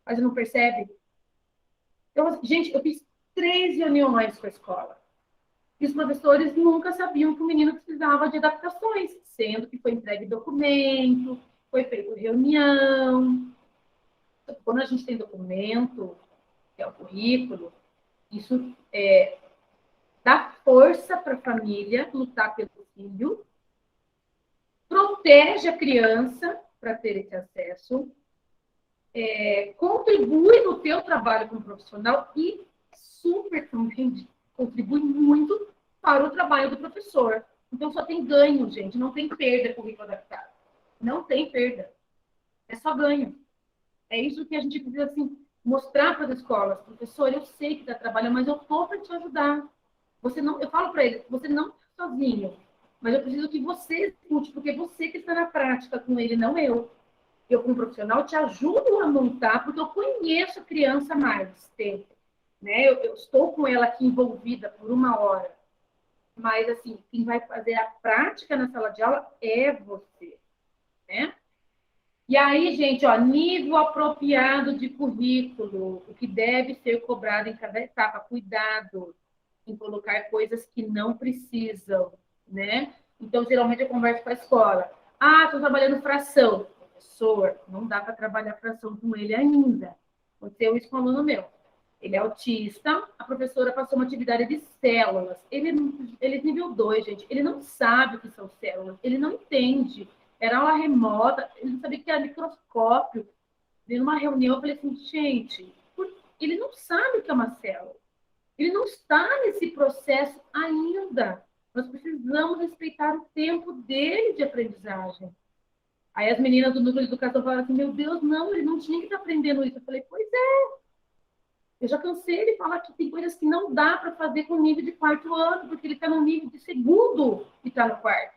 mas não percebe. Então, gente, eu fiz 3 reuniões com a escola. E os professores nunca sabiam que o menino precisava de adaptações, sendo que foi entregue documento, foi feita reunião. Quando a gente tem documento, que é o currículo, isso dá força para a família lutar pelo filho, protege a criança para ter esse acesso, contribui no teu trabalho como profissional e super também contribui muito para o trabalho do professor. Então, só tem ganho, gente. Não tem perda com o currículo adaptado. Não tem perda. É só ganho. É isso que a gente precisa, assim, mostrar para as escolas. Professor, eu sei que está trabalhando, mas eu estou para te ajudar. Eu falo para eles, você não está sozinho, mas eu preciso que você escute, porque é você que está na prática com ele, não eu. Eu, como profissional, te ajudo a montar, porque eu conheço a criança mais tempo. Né? Eu estou com ela aqui envolvida por 1 hora. Mas, assim, quem vai fazer a prática na sala de aula é você. Né? E aí, gente, nível apropriado de currículo, o que deve ser cobrado em cada etapa. Cuidado em colocar coisas que não precisam. Né? Então, geralmente, eu converso com a escola. Estou trabalhando fração. Professor, não dá para trabalhar fração com ele ainda. Aconteceu isso com um aluno meu. Ele é autista, a professora passou uma atividade de células. Ele é nível 2, gente. Ele não sabe o que são células, ele não entende. Era aula remota, ele não sabia o que era microscópio. Em uma reunião, eu falei assim, gente, ele não sabe o que é uma célula. Ele não está nesse processo ainda. Nós precisamos respeitar o tempo dele de aprendizagem. Aí as meninas do núcleo de educação falaram assim, meu Deus, não, ele não tinha que estar aprendendo isso. Eu falei, pois é. Eu já cansei de falar que tem coisas que não dá para fazer com nível de 4º ano, porque ele está no nível de 2º e está no 4º.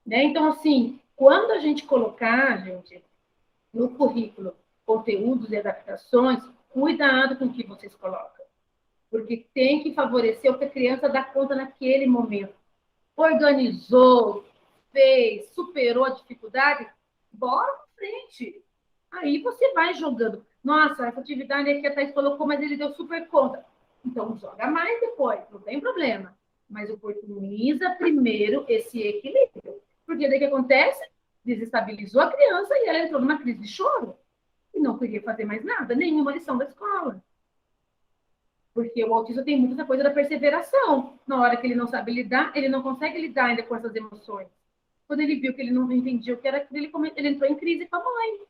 Né? Então, assim, quando a gente colocar, gente, no currículo, conteúdos e adaptações, cuidado com o que vocês colocam. Porque tem que favorecer o que a criança dá conta naquele momento. Organizou, fez, superou a dificuldade, bora para frente. Aí você vai jogando. Nossa, essa atividade aqui a Thaís colocou, mas ele deu super conta. Então, joga mais depois, não tem problema. Mas oportuniza primeiro esse equilíbrio. Porque daí o que acontece? Desestabilizou a criança e ela entrou numa crise de choro. E não queria fazer mais nada, nenhuma lição da escola. Porque o autista tem muita coisa da perseveração. Na hora que ele não sabe lidar, ele não consegue lidar ainda com essas emoções. Quando ele viu que ele não entendia o que era aquilo, ele entrou em crise com a mãe.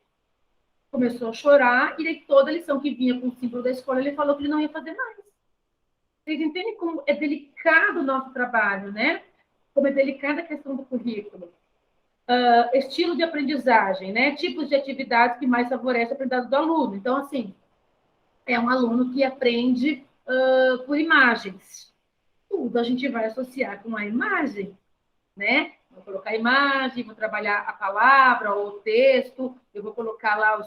Começou a chorar, e daí toda a lição que vinha com o símbolo da escola, ele falou que ele não ia fazer mais. Vocês entendem como é delicado o nosso trabalho, né? Como é delicada a questão do currículo. Estilo de aprendizagem, né? Tipos de atividades que mais favorecem o aprendizado do aluno. Então, assim, é um aluno que aprende por imagens. Tudo a gente vai associar com a imagem, né? Vou colocar a imagem, vou trabalhar a palavra ou o texto, eu vou colocar lá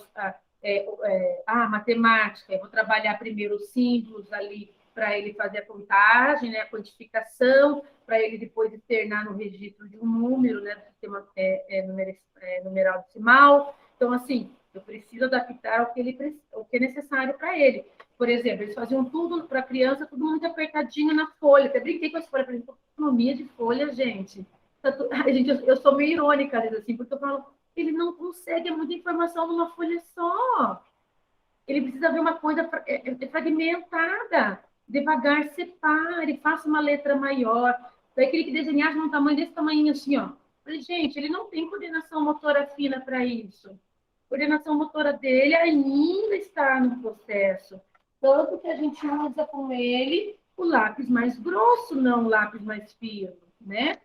a matemática, eu vou trabalhar primeiro os símbolos ali para ele fazer a contagem, né, a quantificação, para ele depois externar no registro de um número, né, do sistema numeral decimal. Então, assim, eu preciso adaptar o que é necessário para ele. Por exemplo, eles faziam tudo para a criança, tudo muito apertadinho na folha. Até brinquei com essa folha, por exemplo, economia de folha, gente. Eu sou meio irônica, às vezes, assim, porque eu falo, ele não consegue muita informação numa folha só. Ele precisa ver uma coisa fragmentada. Devagar, separe, faça uma letra maior. Daí aquele que desenhasse num tamanho desse tamanho assim, ó. Falei, gente, ele não tem coordenação motora fina para isso. A coordenação motora dele ainda está no processo. Tanto que a gente usa com ele o lápis mais grosso, não o lápis mais fino, né?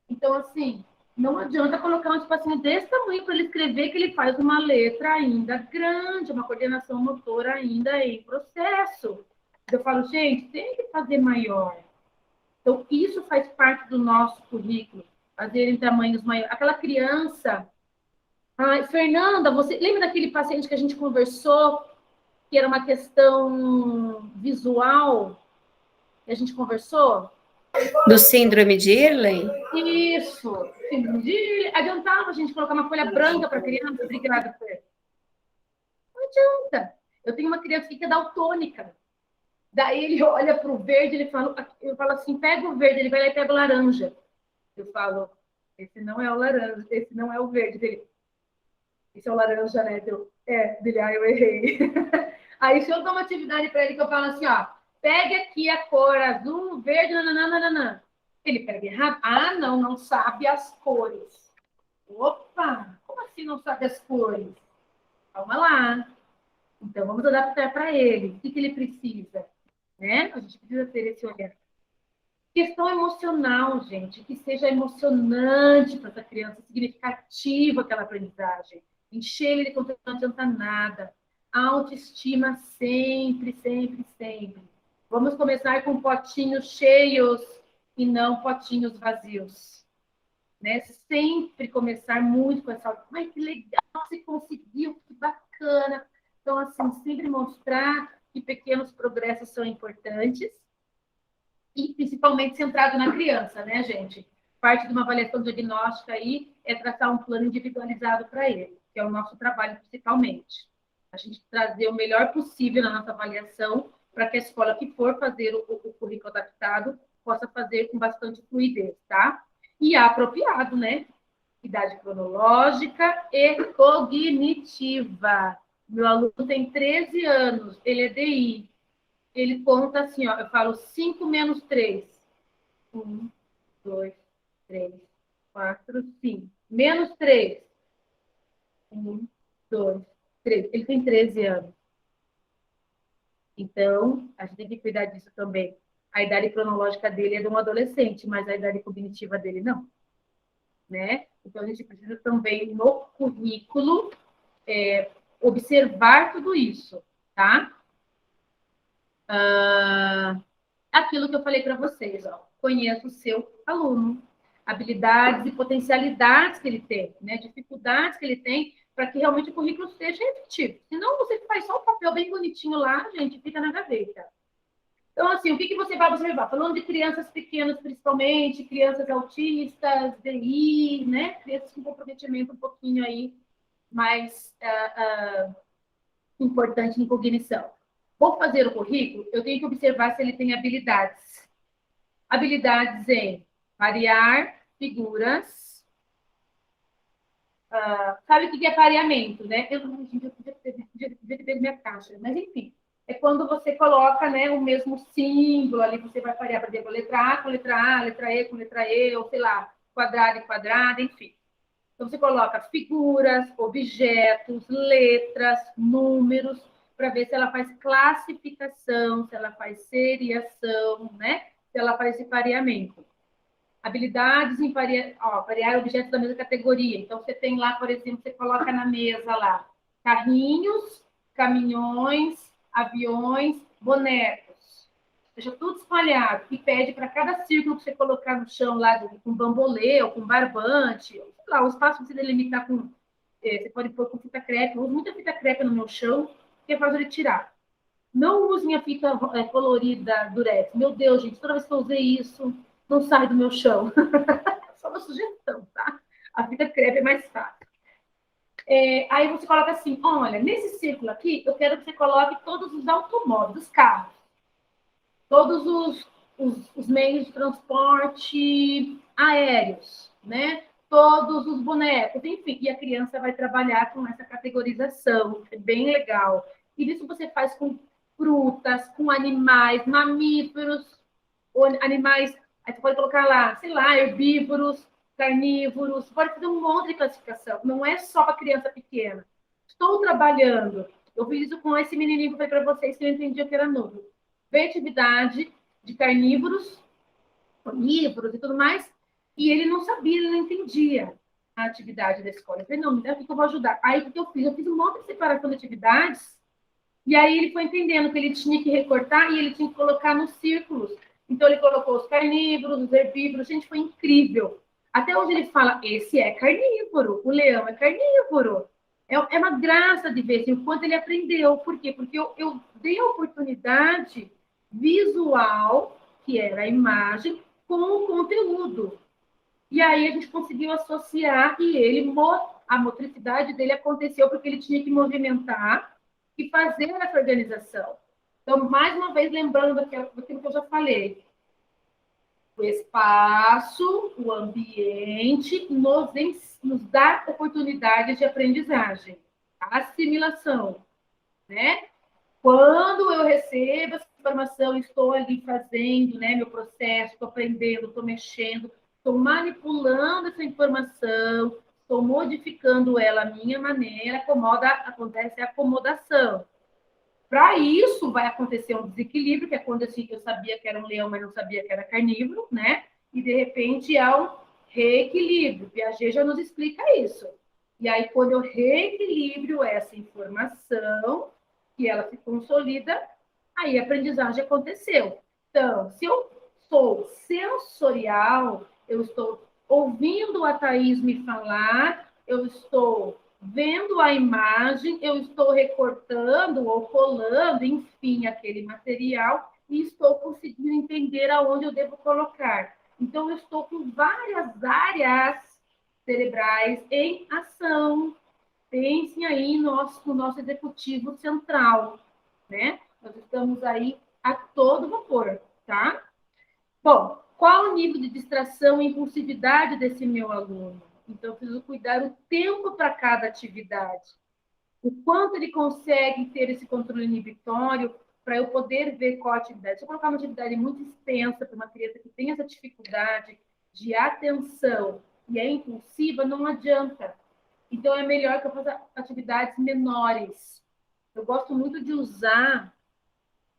Então, assim, não adianta colocar um espacinho desse tamanho para ele escrever que ele faz uma letra ainda grande, uma coordenação motora ainda em processo. Eu falo, gente, tem que fazer maior. Então, isso faz parte do nosso currículo, fazer em tamanhos maiores. Aquela criança... Fernanda, você lembra daquele paciente que a gente conversou, que era uma questão visual, que a gente conversou? Do síndrome de Irlen? Isso. Adiantava a gente colocar uma folha branca para a criança? Obrigada, Fer. Não adianta. Eu tenho uma criança que é daltônica. Daí ele olha para o verde, eu falo assim, pega o verde, ele vai lá e pega o laranja. Eu falo, esse não é o laranja, esse não é o verde. Dele, esse é o laranja, né? Eu errei. Aí se eu dou uma atividade para ele que eu falo assim, ó, pegue aqui a cor azul, verde, nananana. Ele pega errado. Não sabe as cores. Opa, como assim não sabe as cores? Calma lá. Então, vamos adaptar para ele. O que ele precisa? Né? A gente precisa ter esse olhar. Questão emocional, gente. Que seja emocionante para essa criança, significativa aquela aprendizagem. Encher ele de conteúdo não adianta nada. Autoestima sempre, sempre, sempre. Vamos começar com potinhos cheios e não potinhos vazios. Né? Sempre começar muito com essa... Ai, que legal, você conseguiu, que bacana. Então, assim, sempre mostrar que pequenos progressos são importantes e, principalmente, centrado na criança, né, gente? Parte de uma avaliação diagnóstica aí é traçar um plano individualizado para ele, que é o nosso trabalho principalmente. A gente trazer o melhor possível na nossa avaliação para que a escola que for fazer o currículo adaptado possa fazer com bastante fluidez, tá? E apropriado, né? Idade cronológica e cognitiva. Meu aluno tem 13 anos, ele é DI. Ele conta assim, ó, eu falo 5 menos 3. 1, 2, 3, 4, 5. Menos 3. 1, 2, 3. Ele tem 13 anos. Então, a gente tem que cuidar disso também. A idade cronológica dele é de um adolescente, mas a idade cognitiva dele não. Né? Então, a gente precisa também, no currículo, observar tudo isso, tá? Aquilo que eu falei para vocês, ó. Conheça o seu aluno, habilidades e potencialidades que ele tem, né? Dificuldades que ele tem, para que realmente o currículo seja efetivo. Senão, você faz só um papel bem bonitinho lá, gente, fica na gaveta. Então, assim, o que você vai observar? Falando de crianças pequenas, principalmente, crianças autistas, DI, né? Crianças com comprometimento um pouquinho aí mais importante em cognição. Vou fazer o currículo, eu tenho que observar se ele tem habilidades. Habilidades em variar figuras. Sabe o que é pareamento, né? Eu podia ter pego minha caixa, mas enfim. É quando você coloca, né, o mesmo símbolo ali, você vai parear, por exemplo, letra A com letra A, letra E com letra E, ou sei lá, quadrado e quadrado, enfim. Então, você coloca figuras, objetos, letras, números, para ver se ela faz classificação, se ela faz seriação, né? Se ela faz esse pareamento. Habilidades em parear objetos da mesma categoria. Então, você tem lá, por exemplo, você coloca na mesa lá carrinhos, caminhões, aviões, bonecos. Deixa tudo espalhado e pede para cada círculo que você colocar no chão lá com bambolê ou com barbante, sei lá, o espaço que você delimitar com... você pode pôr com fita crepe. Eu uso muita fita crepe no meu chão, que é fácil de tirar. Não usem a fita colorida durex. Meu Deus, gente, toda vez que eu usei isso, não sai do meu chão. Só uma sugestão, tá? A fita crepe é mais fácil. Aí você coloca assim, olha, nesse círculo aqui, eu quero que você coloque todos os automóveis, os carros, todos os meios de transporte aéreos, né? Todos os bonecos, enfim. E a criança vai trabalhar com essa categorização, que é bem legal. E isso você faz com frutas, com animais, mamíferos, ou animais, aí você pode colocar lá, sei lá, herbívoros, carnívoros, pode fazer um monte de classificação. Não é só para criança pequena. Estou trabalhando. Eu fiz isso com esse menininho que foi para vocês, que eu entendi que era novo. Veio atividade de carnívoros, onívoros e tudo mais, e ele não sabia, ele não entendia a atividade da escola. Eu falei, não, me dá aqui que eu vou ajudar. Aí, o que eu fiz? Eu fiz um monte de separação de atividades, e aí ele foi entendendo que ele tinha que recortar e ele tinha que colocar nos círculos. Então, ele colocou os carnívoros, os herbívoros. Gente, foi incrível. Até hoje ele fala, esse é carnívoro, o leão é carnívoro. É uma graça de ver assim, o quanto ele aprendeu. Por quê? Porque eu dei a oportunidade visual, que era a imagem, com o conteúdo. E aí a gente conseguiu associar e a motricidade dele aconteceu porque ele tinha que movimentar e fazer essa organização. Então, mais uma vez, lembrando daquilo que eu já falei. O espaço, o ambiente nos dá oportunidades de aprendizagem, assimilação, né? Quando eu recebo essa informação, estou ali fazendo, né, meu processo, estou aprendendo, estou mexendo, estou manipulando essa informação, estou modificando ela à minha maneira, acontece a acomodação. Para isso, vai acontecer um desequilíbrio, que é quando assim, eu sabia que era um leão, mas não sabia que era carnívoro, né? E, de repente, há um reequilíbrio. Piaget já nos explica isso. E aí, quando eu reequilibro essa informação, que ela se consolida, aí a aprendizagem aconteceu. Então, se eu sou sensorial, eu estou ouvindo a Thaís me falar, eu estou vendo a imagem, eu estou recortando ou colando, enfim, aquele material e estou conseguindo entender aonde eu devo colocar. Então, eu estou com várias áreas cerebrais em ação. Pensem aí no nosso executivo central, né? Nós estamos aí a todo vapor, tá? Bom, qual o nível de distração e impulsividade desse meu aluno? Então, eu preciso cuidar o tempo para cada atividade. O quanto ele consegue ter esse controle inibitório para eu poder ver qual atividade. Se eu colocar uma atividade muito extensa para uma criança que tem essa dificuldade de atenção e é impulsiva, não adianta. Então, é melhor que eu faça atividades menores. Eu gosto muito de usar,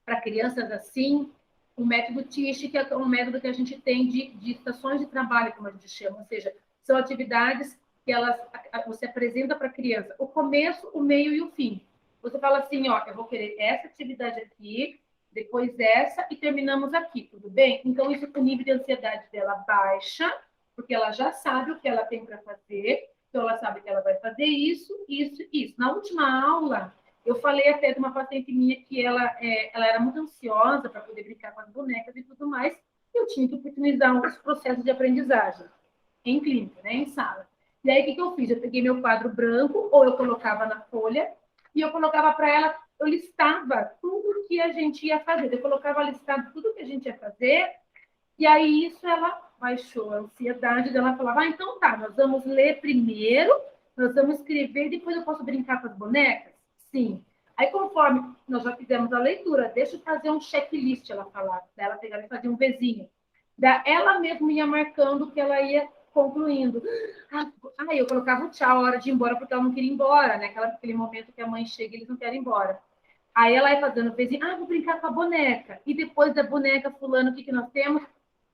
para crianças assim, o método TISH, que é um método que a gente tem de estações de trabalho, como a gente chama. Ou seja, são atividades que você apresenta para a criança o começo, o meio e o fim. Você fala assim, ó, eu vou querer essa atividade aqui, depois essa, e terminamos aqui, tudo bem? Então, isso o nível de ansiedade dela baixa, porque ela já sabe o que ela tem para fazer, então ela sabe que ela vai fazer isso, isso, isso. Na última aula, eu falei até de uma paciente minha que ela era muito ansiosa para poder brincar com as bonecas e tudo mais, e eu tinha que oportunizar os processos de aprendizagem em clínica, né, em sala. E aí, o que eu fiz? Eu peguei meu quadro branco, ou eu colocava na folha, e eu colocava para ela, eu listava tudo que a gente ia fazer. Eu colocava listado tudo que a gente ia fazer, e aí isso ela baixou a ansiedade dela, falava, ah, então tá, nós vamos ler primeiro, nós vamos escrever, depois eu posso brincar com as bonecas? Sim. Aí, conforme nós já fizemos a leitura, deixa eu fazer um checklist, ela falava, ela pegava e fazia um Vzinho. Ela mesma ia marcando que ela ia concluindo. Eu colocava o tchau, a hora de ir embora, porque ela não queria ir embora, né? Aquele momento que a mãe chega e eles não querem ir embora. Aí ela ia fazendo, vou brincar com a boneca. E depois da boneca, fulano, o que nós temos?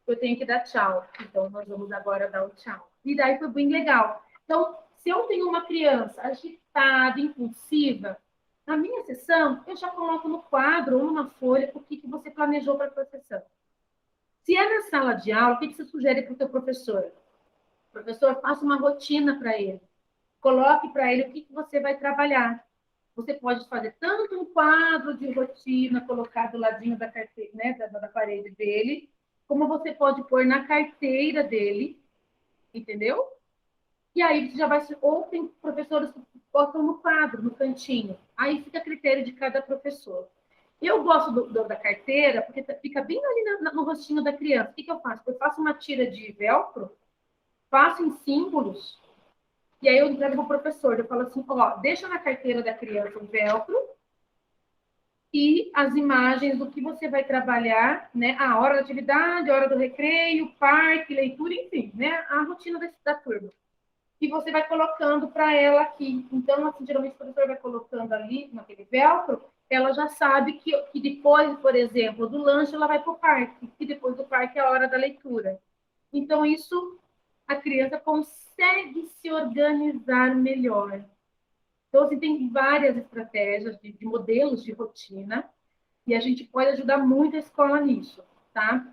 Eu tenho que dar tchau. Então, nós vamos agora dar o tchau. E daí foi bem legal. Então, se eu tenho uma criança agitada, impulsiva, na minha sessão, eu já coloco no quadro ou numa folha o que você planejou para a sua sessão. Se é na sala de aula, o que você sugere para o seu professor? Professor, faça uma rotina para ele. Coloque para ele o que você vai trabalhar. Você pode fazer tanto um quadro de rotina, colocar do ladinho da carteira, né, da parede dele, como você pode pôr na carteira dele, entendeu? E aí você já vai... Ou tem professores que botam no quadro, no cantinho. Aí fica a critério de cada professor. Eu gosto da carteira, porque fica bem ali no rostinho da criança. O que eu faço? Eu faço uma tira de velcro, faço em símbolos, e aí eu entrego para o professor. Eu falo assim, ó, deixa na carteira da criança o velcro e as imagens do que você vai trabalhar, né? A hora da atividade, a hora do recreio, parque, leitura, enfim, né? A rotina da turma. E você vai colocando para ela aqui. Então, assim, geralmente o professor vai colocando ali, naquele velcro, ela já sabe que depois, por exemplo, do lanche, ela vai para o parque, e depois do parque é a hora da leitura. Então, isso... a criança consegue se organizar melhor. Então, assim, tem várias estratégias de modelos de rotina e a gente pode ajudar muito a escola nisso, tá?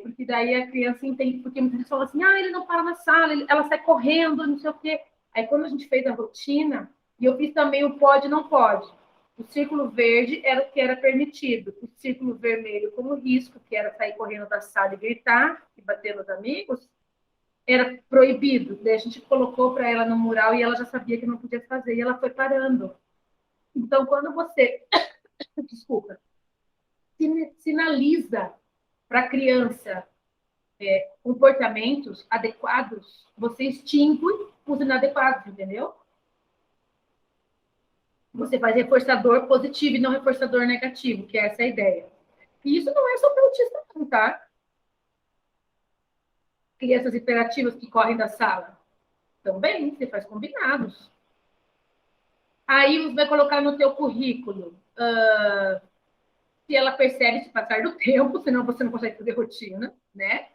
Porque daí a criança entende, porque muitas vezes falam assim, ele não para na sala, ela sai correndo, não sei o quê. Aí, quando a gente fez a rotina, e eu fiz também o pode e não pode. O círculo verde era o que era permitido. O círculo vermelho como risco, que era sair correndo da sala e gritar, e bater nos amigos, era proibido. Daí a gente colocou para ela no mural e ela já sabia que não podia fazer e ela foi parando. Então, quando você, desculpa, sinaliza para a criança comportamentos adequados, você extingue os inadequados, entendeu? Você faz reforçador positivo e não reforçador negativo, que é essa a ideia. E isso não é só para autista, não, tá? Crianças hiperativas que correm da sala. Também, você faz combinados. Aí você vai colocar no seu currículo. Se ela percebe se passar do tempo, senão você não consegue fazer rotina, né?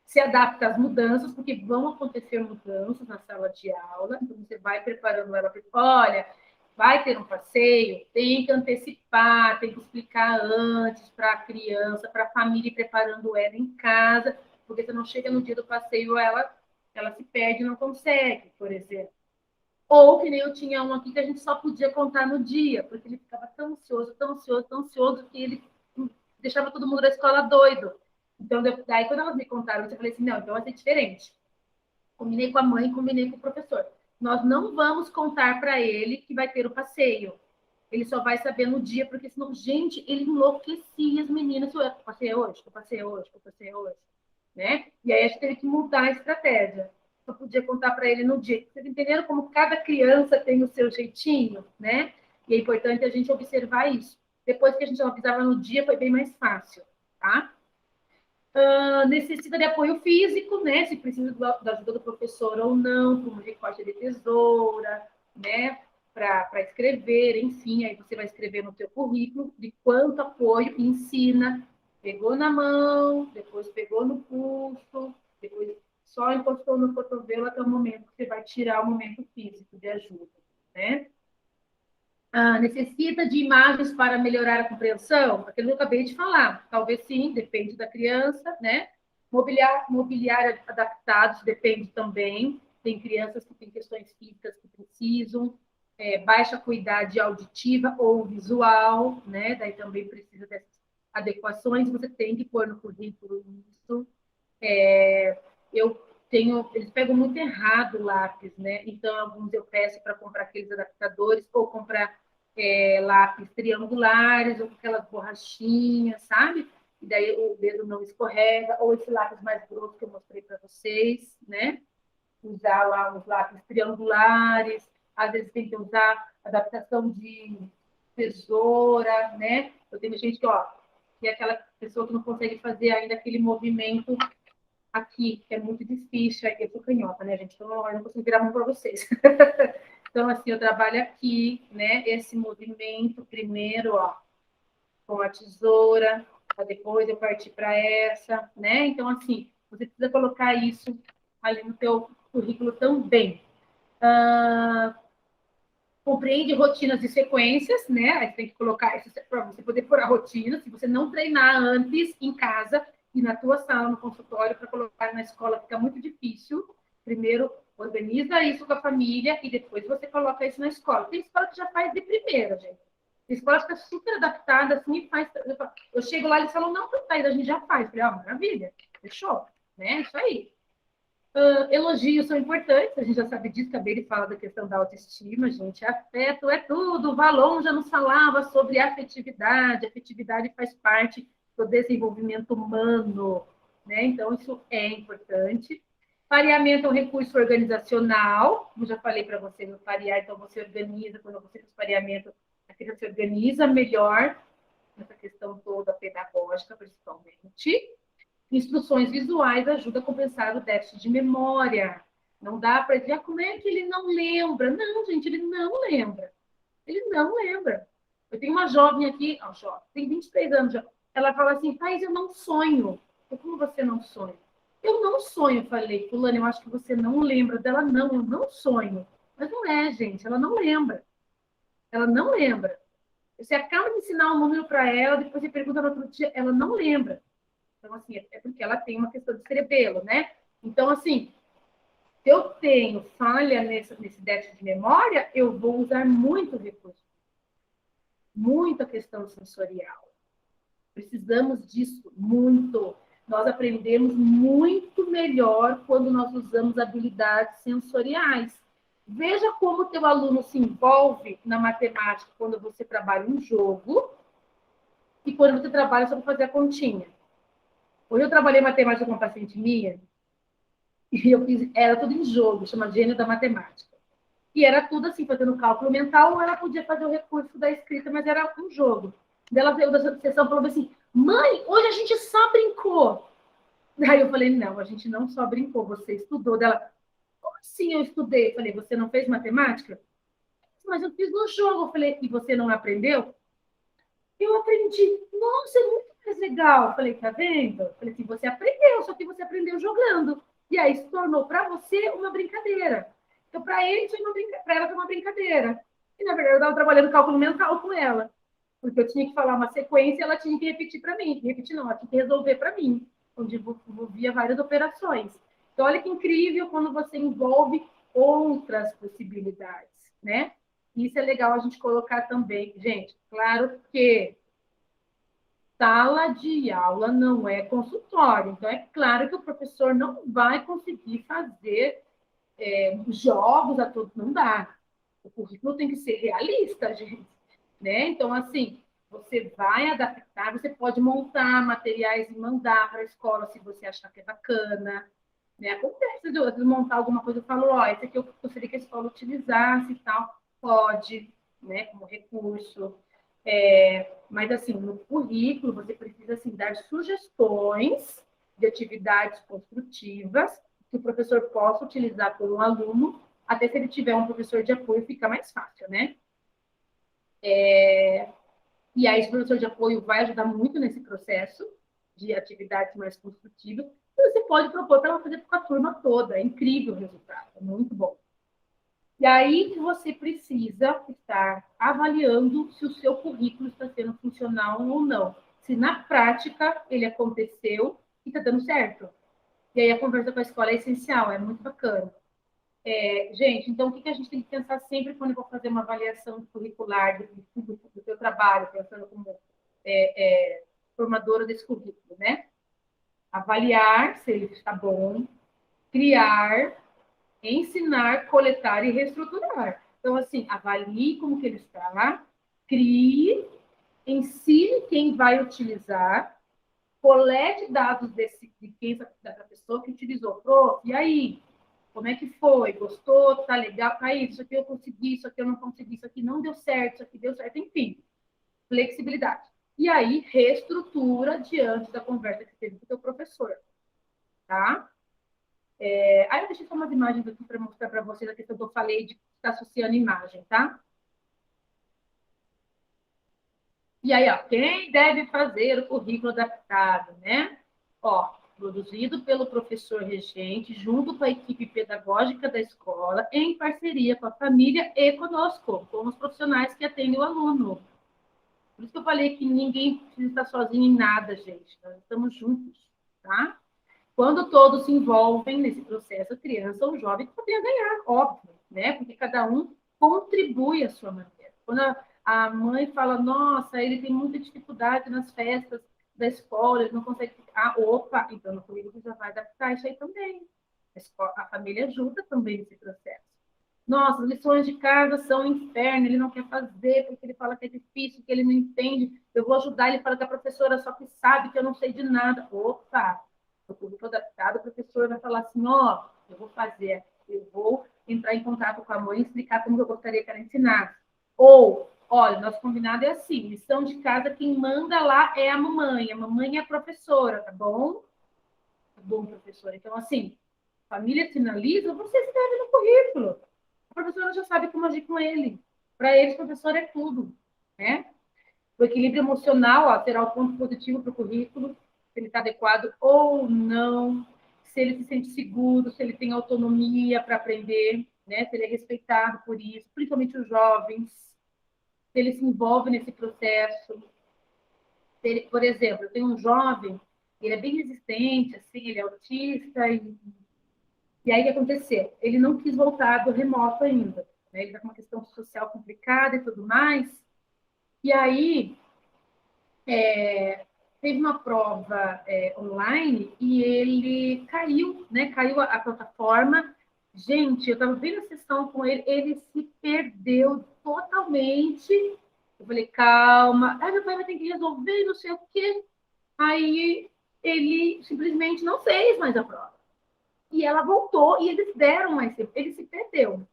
Se adapta às mudanças, porque vão acontecer mudanças na sala de aula. Então, você vai preparando ela para... Olha, vai ter um passeio, tem que antecipar, tem que explicar antes para a criança, para a família, preparando ela em casa, porque você não chega no dia do passeio, ela se perde e não consegue, por exemplo. Ou que nem eu tinha um aqui que a gente só podia contar no dia, porque ele ficava tão ansioso, tão ansioso, tão ansioso, que ele deixava todo mundo da escola doido. Então, daí quando elas me contaram, eu falei assim, não, então vai ser diferente. Combinei com a mãe, combinei com o professor. Nós não vamos contar para ele que vai ter o passeio. Ele só vai saber no dia, porque senão, gente, ele enlouquecia as meninas. Eu passei hoje, eu passei hoje, eu passei hoje. Né? E aí a gente teve que mudar a estratégia. eu podia contar para ele no dia. Vocês entenderam como cada criança tem o seu jeitinho, né? E é importante a gente observar isso. Depois que a gente observa no dia, foi bem mais fácil, tá? Necessita de apoio físico, né? Se precisa da ajuda do professor ou não, como recorte de tesoura, né? Para escrever, enfim, aí você vai escrever no seu currículo de quanto apoio ensina, pegou na mão, depois pegou no pulso, depois só encostou no cotovelo até o momento que você vai tirar o momento físico de ajuda, né? Necessita de imagens para melhorar a compreensão? Aquilo que eu acabei de falar. Talvez sim, depende da criança, né? Mobiliário adaptados depende também. Tem crianças que têm questões físicas que precisam, baixa acuidade auditiva ou visual, né? Daí também precisa dessas adequações. Você tem que pôr no currículo isso. Eles pegam muito errado o lápis, né? Então, alguns eu peço para comprar aqueles adaptadores ou comprar lápis triangulares ou aquelas borrachinhas, sabe? E daí o dedo não escorrega, ou esse lápis mais grosso que eu mostrei para vocês, né? Usar lá os lápis triangulares, às vezes tem que usar adaptação de tesoura, né? Eu tenho gente que é aquela pessoa que não consegue fazer ainda aquele movimento aqui, que é muito difícil, eu sou canhota, né, gente? Então, eu não consigo virar mão para vocês. Então, assim, eu trabalho aqui, né, esse movimento primeiro, com a tesoura, para depois eu partir para essa, né? Então, assim, você precisa colocar isso ali no teu currículo também. Compreende rotinas e sequências, né? Aí você tem que colocar isso para você poder pôr a rotina. Se você não treinar antes em casa e na tua sala, no consultório, para colocar na escola, fica muito difícil. Primeiro, organiza isso com a família e depois você coloca isso na escola. Tem escola que já faz de primeira, gente. Tem escola que está super adaptada, assim, e faz... Eu chego lá e eles falam, não, Thaís, a gente já faz. Eu falei, maravilha, fechou, né? Isso aí. Elogios são importantes, a gente já sabe disso, acabei de falar da questão da autoestima, gente. Afeto é tudo. O Valon já nos falava sobre afetividade. Afetividade faz parte do desenvolvimento humano, né? Então, isso é importante. Pareamento é um recurso organizacional, como já falei para você, no parear, então você organiza, quando você faz pareamento, a criança se organiza melhor, nessa questão toda pedagógica, principalmente. Instruções visuais ajudam a compensar o déficit de memória. Não dá para dizer, como é que ele não lembra? Não, gente, ele não lembra. Ele não lembra. Eu tenho uma jovem aqui, tem 23 anos já. Ela fala assim, Thaís, eu não sonho. Como você não sonha? Eu não sonho, falei, fulano, eu acho que você não lembra dela. Não, eu não sonho. Mas não é, gente, ela não lembra. Ela não lembra. Você acaba de ensinar um número para ela, depois você pergunta no outro dia, ela não lembra. Então, assim, é porque ela tem uma questão de cerebelo, né? Então, assim, se eu tenho falha nesse déficit de memória, eu vou usar muito recurso. Muita questão sensorial. Precisamos disso, muito. Nós aprendemos muito melhor quando nós usamos habilidades sensoriais. Veja como o teu aluno se envolve na matemática quando você trabalha um jogo e quando você trabalha sobre fazer a continha. Hoje eu trabalhei matemática com uma paciente minha e era tudo em jogo, chama Gênio da Matemática. E era tudo assim, fazendo cálculo mental, ou ela podia fazer o recurso da escrita, mas era um jogo. Daí ela veio da sessão e falou assim, mãe, hoje a gente só brincou. Aí eu falei, não, a gente não só brincou, você estudou. Dela, como assim eu estudei? Eu falei, você não fez matemática? Mas eu fiz no jogo. Eu falei, e você não aprendeu? Eu aprendi. Nossa, é muito mais legal. Eu falei, tá vendo? Eu falei assim, você aprendeu, só que você aprendeu jogando. E aí se tornou para você uma brincadeira. Então, para ele, para ela foi uma brincadeira. E, na verdade, eu estava trabalhando cálculo mental com ela. Porque eu tinha que falar uma sequência e ela tinha que repetir para mim. Repetir não, ela tinha que resolver para mim. Onde envolvia várias operações. Então, olha que incrível quando você envolve outras possibilidades, né? Isso é legal a gente colocar também. Gente, claro que sala de aula não é consultório. Então, é claro que o professor não vai conseguir fazer jogos a todos, não dá. O currículo tem que ser realista, gente. Né? Então, assim, você vai adaptar, você pode montar materiais e mandar para a escola se você achar que é bacana. Né? Acontece de montar alguma coisa, eu falo, ó, esse aqui eu gostaria que a escola utilizasse e tal. Pode, né, como recurso. Mas, assim, no currículo, você precisa, assim, dar sugestões de atividades construtivas que o professor possa utilizar por um aluno, até se ele tiver um professor de apoio, fica mais fácil, né? E aí, esse professor de apoio vai ajudar muito nesse processo de atividades mais construtivas. E você pode propor para ela fazer com a turma toda. É incrível o resultado, é muito bom. E aí você precisa estar avaliando se o seu currículo está sendo funcional ou não. Se na prática ele aconteceu e está dando certo. E aí a conversa com a escola é essencial, é muito bacana. Gente, então o que a gente tem que pensar sempre quando eu vou fazer uma avaliação curricular do seu trabalho, pensando como formadora desse currículo, né? Avaliar se ele está bom, criar, ensinar, coletar e reestruturar. Então, assim, avalie como que ele está, crie, ensine quem vai utilizar, colete dados da pessoa que utilizou. Prof, e aí? Como é que foi? Gostou? Tá legal? Aí, isso aqui eu consegui, isso aqui eu não consegui, isso aqui não deu certo, isso aqui deu certo, enfim. Flexibilidade. E aí, reestrutura diante da conversa que teve com o seu professor. Tá? Aí eu deixei só umas imagens aqui para mostrar para vocês a questão que eu falei de estar associando imagem, tá? E aí, ó, quem deve fazer o currículo adaptado, né? Ó, produzido pelo professor regente, junto com a equipe pedagógica da escola, em parceria com a família e conosco, com os profissionais que atendem o aluno. Por isso que eu falei que ninguém precisa estar sozinho em nada, gente. Nós estamos juntos, tá? Quando todos se envolvem nesse processo, a criança ou o jovem podem ganhar, óbvio, né? Porque cada um contribui à sua maneira. Quando a mãe fala, nossa, ele tem muita dificuldade nas festas da escola, ele não consegue ficar. Opa, então no currículo já vai adaptar isso aí também. A família ajuda também nesse processo. Nossa, as lições de casa são um inferno, ele não quer fazer, porque ele fala que é difícil, que ele não entende. Eu vou ajudar, ele fala que a professora só que sabe que eu não sei de nada. Opa! No currículo adaptado, o professor vai falar assim, ó, eu vou fazer, eu vou entrar em contato com a mãe e explicar como eu gostaria que ela ensinasse. Ou, olha, nosso combinado é assim, lição de casa, quem manda lá é a mamãe é a professora, tá bom? Tá bom, professora. Então, assim, família sinaliza, você escreve no currículo. A professora já sabe como agir com ele. Para eles, professor é tudo, né? O equilíbrio emocional, ó, será o ponto positivo para o currículo, se ele está adequado ou não, se ele se sente seguro, se ele tem autonomia para aprender, né? Se ele é respeitado por isso, principalmente os jovens, se ele se envolve nesse processo. Se ele, por exemplo, eu tenho um jovem, ele é bem resistente, assim, ele é autista, e aí o que aconteceu? Ele não quis voltar do remoto ainda, né? Ele está com uma questão social complicada e tudo mais, e aí teve uma prova online e ele caiu, né? Caiu a plataforma. Gente, eu estava vendo a sessão com ele, ele se perdeu totalmente. Eu falei, calma. Meu pai vai ter que resolver, não sei o quê. Aí ele simplesmente não fez mais a prova. E ela voltou e eles deram mais tempo. Ele se perdeu.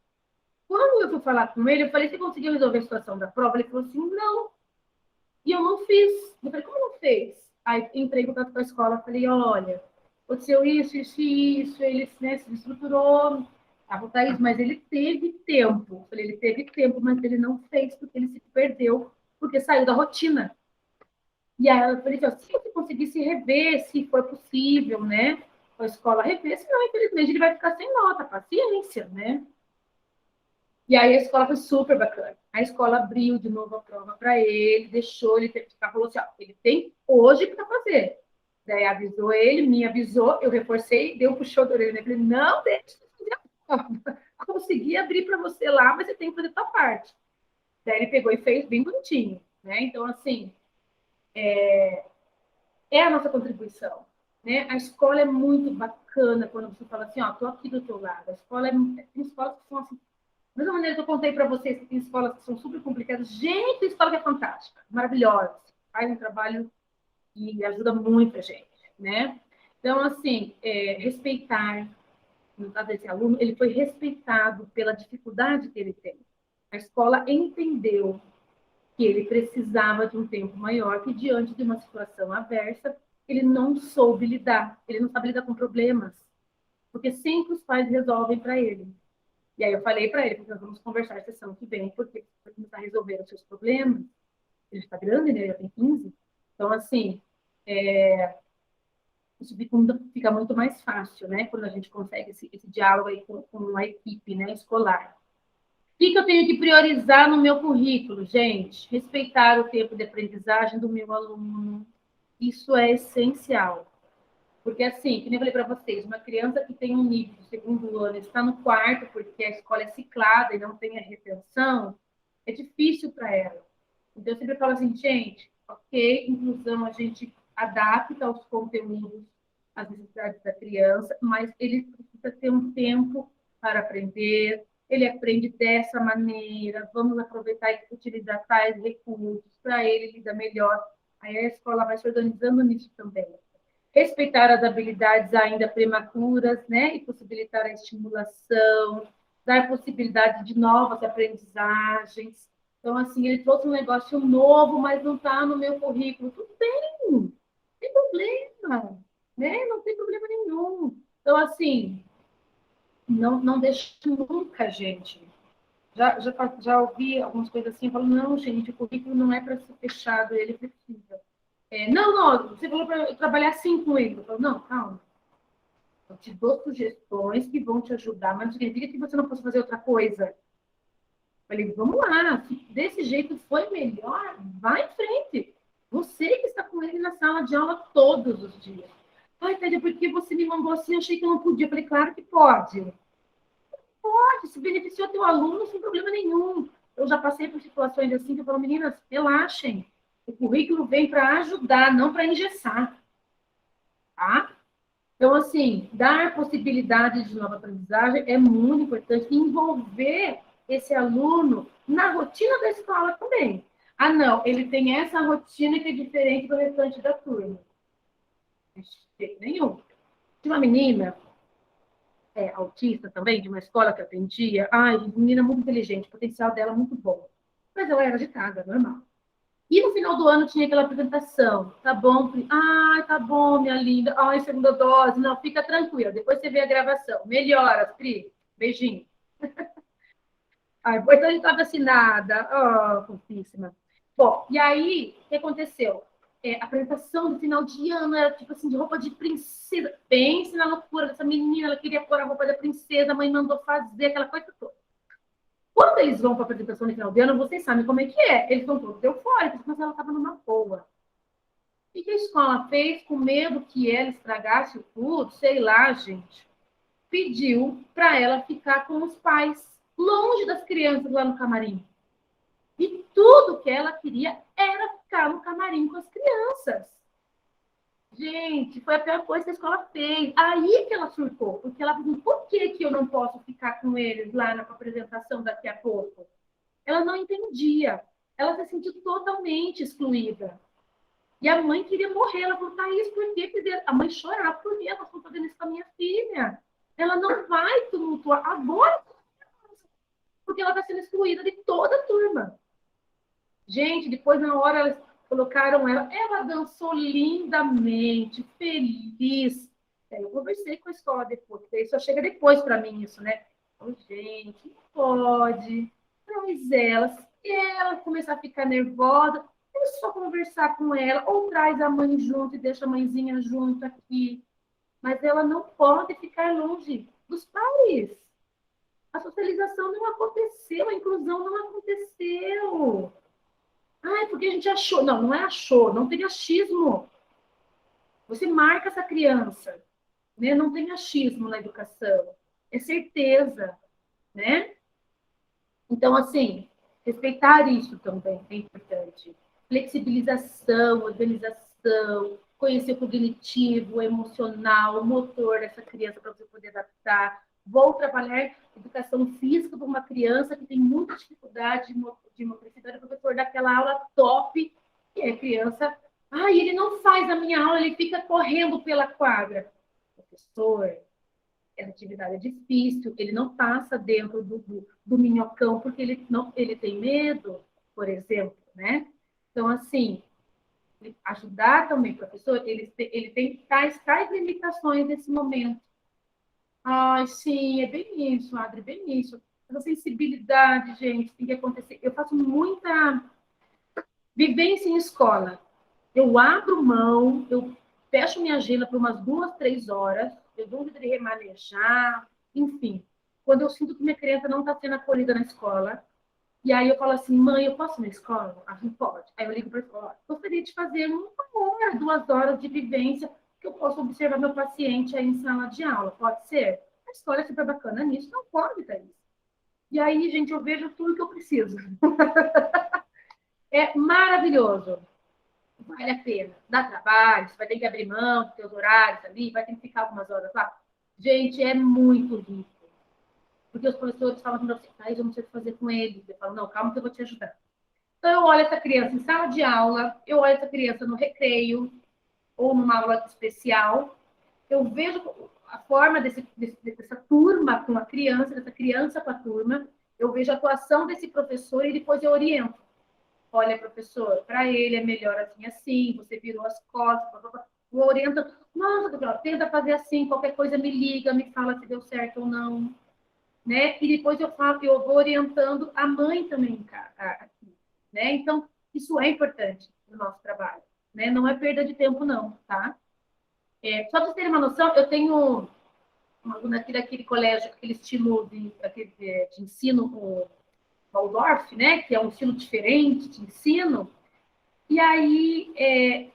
Quando eu fui falar com ele, eu falei, você conseguiu resolver a situação da prova? Ele falou assim, não. E eu não fiz. Eu falei, como não fez? Aí entrei em contato com a escola, falei, olha, aconteceu isso, isso e isso, ele, né, se estruturou, Thaís, mas ele teve tempo. Eu falei, ele teve tempo, mas ele não fez porque ele se perdeu, porque saiu da rotina. E aí eu falei, se você conseguisse rever, se for possível, né, a escola rever, senão, infelizmente, ele vai ficar sem nota, paciência, né? E aí a escola foi super bacana. A escola abriu de novo a prova para ele, deixou ele ficar, falou assim, ó, ele tem hoje para fazer. Daí avisou ele, me avisou, eu reforcei, deu um puxão da orelha. Falei, não, deixa eu fazer a prova. Consegui abrir para você lá, mas você tem que fazer a sua parte. Daí ele pegou e fez bem bonitinho, né? Então, assim, é a nossa contribuição, né? A escola é muito bacana quando você fala assim, ó, tô aqui do teu lado. A escola tem escolas que são assim, da mesma maneira que eu contei para vocês que tem escolas que são super complicadas. Gente, a escola que é fantástica, maravilhosa. Faz um trabalho e ajuda muito a gente, né? Então, assim, respeitar, no caso desse aluno, ele foi respeitado pela dificuldade que ele tem. A escola entendeu que ele precisava de um tempo maior, que diante de uma situação adversa, ele não soube lidar, ele não sabe lidar com problemas, porque sempre os pais resolvem para ele. E aí eu falei para ele que nós vamos conversar a sessão que vem, porque você vai começar a resolver os seus problemas. Ele está grande, né? Ele já tem 15. Então, assim, isso fica muito mais fácil, né? Quando a gente consegue esse diálogo aí com a equipe, né, escolar. O que eu tenho que priorizar no meu currículo, gente? Respeitar o tempo de aprendizagem do meu aluno. Isso é essencial. Porque, assim, que nem eu falei para vocês, uma criança que tem um nível de segundo ano, está no quarto porque a escola é ciclada e não tem a retenção, é difícil para ela. Então, eu sempre falo assim, gente, ok, inclusão a gente adapta aos conteúdos, às necessidades da criança, mas ele precisa ter um tempo para aprender, ele aprende dessa maneira, vamos aproveitar e utilizar tais recursos para ele lidar melhor. Aí a escola vai se organizando nisso também. Respeitar as habilidades ainda prematuras, né, e possibilitar a estimulação, dar possibilidade de novas aprendizagens. Então, assim, ele trouxe um negócio novo, mas não está no meu currículo. Tudo bem, não tem problema, né? Não tem problema nenhum. Então, assim, não deixe nunca, gente. Já ouvi algumas coisas assim, falando, não, gente, o currículo não é para ser fechado, ele precisa. Não, você falou para eu trabalhar assim com ele. Eu falo, não, calma. Eu te dou sugestões que vão te ajudar, mas não significa que você não possa fazer outra coisa. Falei, vamos lá, se desse jeito foi melhor, vai em frente. Você que está com ele na sala de aula todos os dias. Ai, Tânia, por que você me mandou assim? Eu achei que eu não podia. Eu falei, claro que pode. Pode, se beneficiou teu aluno sem problema nenhum. Eu já passei por situações assim que eu falo, meninas, relaxem. O currículo vem para ajudar, não para engessar. Tá? Então, assim, dar possibilidade de nova aprendizagem é muito importante. Envolver esse aluno na rotina da escola também. Ah, não, ele tem essa rotina que é diferente do restante da turma. De jeito nenhum. Tinha uma menina, autista também, de uma escola que eu atendia. Ai, menina muito inteligente, o potencial dela muito bom. Mas ela era agitada, normal. E no final do ano tinha aquela apresentação. Tá bom, Pri? Ai, tá bom, minha linda. Ai, segunda dose. Não, fica tranquila. Depois você vê a gravação. Melhora, Pri. Beijinho. Ai, depois a gente tá vacinada. Oh, fofíssima. Bom, e aí, o que aconteceu? A apresentação do final de ano era tipo assim, de roupa de princesa. Pense na loucura dessa menina. Ela queria pôr a roupa da princesa. A mãe mandou fazer aquela coisa toda. Quando eles vão para a apresentação no final de ano, vocês sabem como é que é. Eles estão todos eufóricos, mas ela estava numa boa. O que a escola fez com medo que ela estragasse tudo? Sei lá, gente. Pediu para ela ficar com os pais, longe das crianças lá no camarim. E tudo que ela queria era ficar no camarim com as crianças. Gente, foi a pior coisa que a escola fez. Aí que ela surtou, porque ela perguntou, por que eu não posso ficar com eles lá na apresentação daqui a pouco? Ela não entendia. Ela se sentiu totalmente excluída. E a mãe queria morrer. Ela falou, Thaís, por que fizeram? A mãe chorava, por que elas estão fazendo isso com a minha filha? Ela não vai tumultuar agora, porque ela está sendo excluída de toda a turma. Gente, depois na hora elas colocaram ela dançou lindamente, feliz. Eu conversei com a escola depois, porque só chega depois para mim isso, né? Oh, gente, não pode. Traz ela. Se ela começar a ficar nervosa, é só conversar com ela, ou traz a mãe junto e deixa a mãezinha junto aqui. Mas ela não pode ficar longe dos pais. A socialização não aconteceu, a inclusão não aconteceu. Ai, porque a gente achou. Não, não é achou, não tem achismo. Você marca essa criança, né? Não tem achismo na educação. É certeza, né? Então, assim, respeitar isso também é importante. Flexibilização, organização, conhecer o cognitivo, o emocional, o motor dessa criança para você poder adaptar. Vou trabalhar educação física para uma criança que tem muita dificuldade de motricidade, o professor daquela aula top, que é criança Ai, ele não faz a minha aula, ele fica correndo pela quadra. Professor, essa atividade é difícil, ele não passa dentro do minhocão porque ele tem medo, por exemplo, né? Então, assim, ajudar também o professor, ele tem tais limitações nesse momento. Ai, sim, é bem isso, Adri, bem isso. Essa sensibilidade, gente, tem que acontecer. Eu faço muita vivência em escola. Eu abro mão, eu fecho minha agenda por umas 2, 3 horas, eu dou de remanejar, enfim. Quando eu sinto que minha criança não está sendo acolhida na escola, e aí eu falo assim, mãe, eu posso ir na escola? Ah, não pode. Aí eu ligo para a escola, gostaria de fazer 1 hora, 2 horas de vivência, que eu posso observar meu paciente aí em sala de aula, pode ser? A escola é super bacana nisso, não pode, Thaís. E aí, gente, eu vejo tudo que eu preciso. É maravilhoso. Vale a pena. Dá trabalho, você vai ter que abrir mão dos seus horários ali, vai ter que ficar algumas horas lá. Gente, é muito rico. Porque os professores falam assim, Thaís, eu não sei o que fazer com ele. Eu falo, não, calma que eu vou te ajudar. Então, eu olho essa criança em sala de aula, eu olho essa criança no recreio, ou numa aula especial, eu vejo a forma dessa turma com a criança, dessa criança com a turma, eu vejo a atuação desse professor e depois eu oriento. Olha, professor, para ele é melhor assim, você virou as costas, vou orientando. Nossa, doutora, tenta fazer assim, qualquer coisa me liga, me fala se deu certo ou não. Né? E depois eu vou orientando a mãe também aqui. Né? Então, isso é importante no nosso trabalho. Né? Não é perda de tempo, não, tá? Só para vocês terem uma noção, eu tenho uma aluna aqui daquele colégio, aquele estilo de ensino, o Waldorf, né? Que é um estilo diferente de ensino. E aí,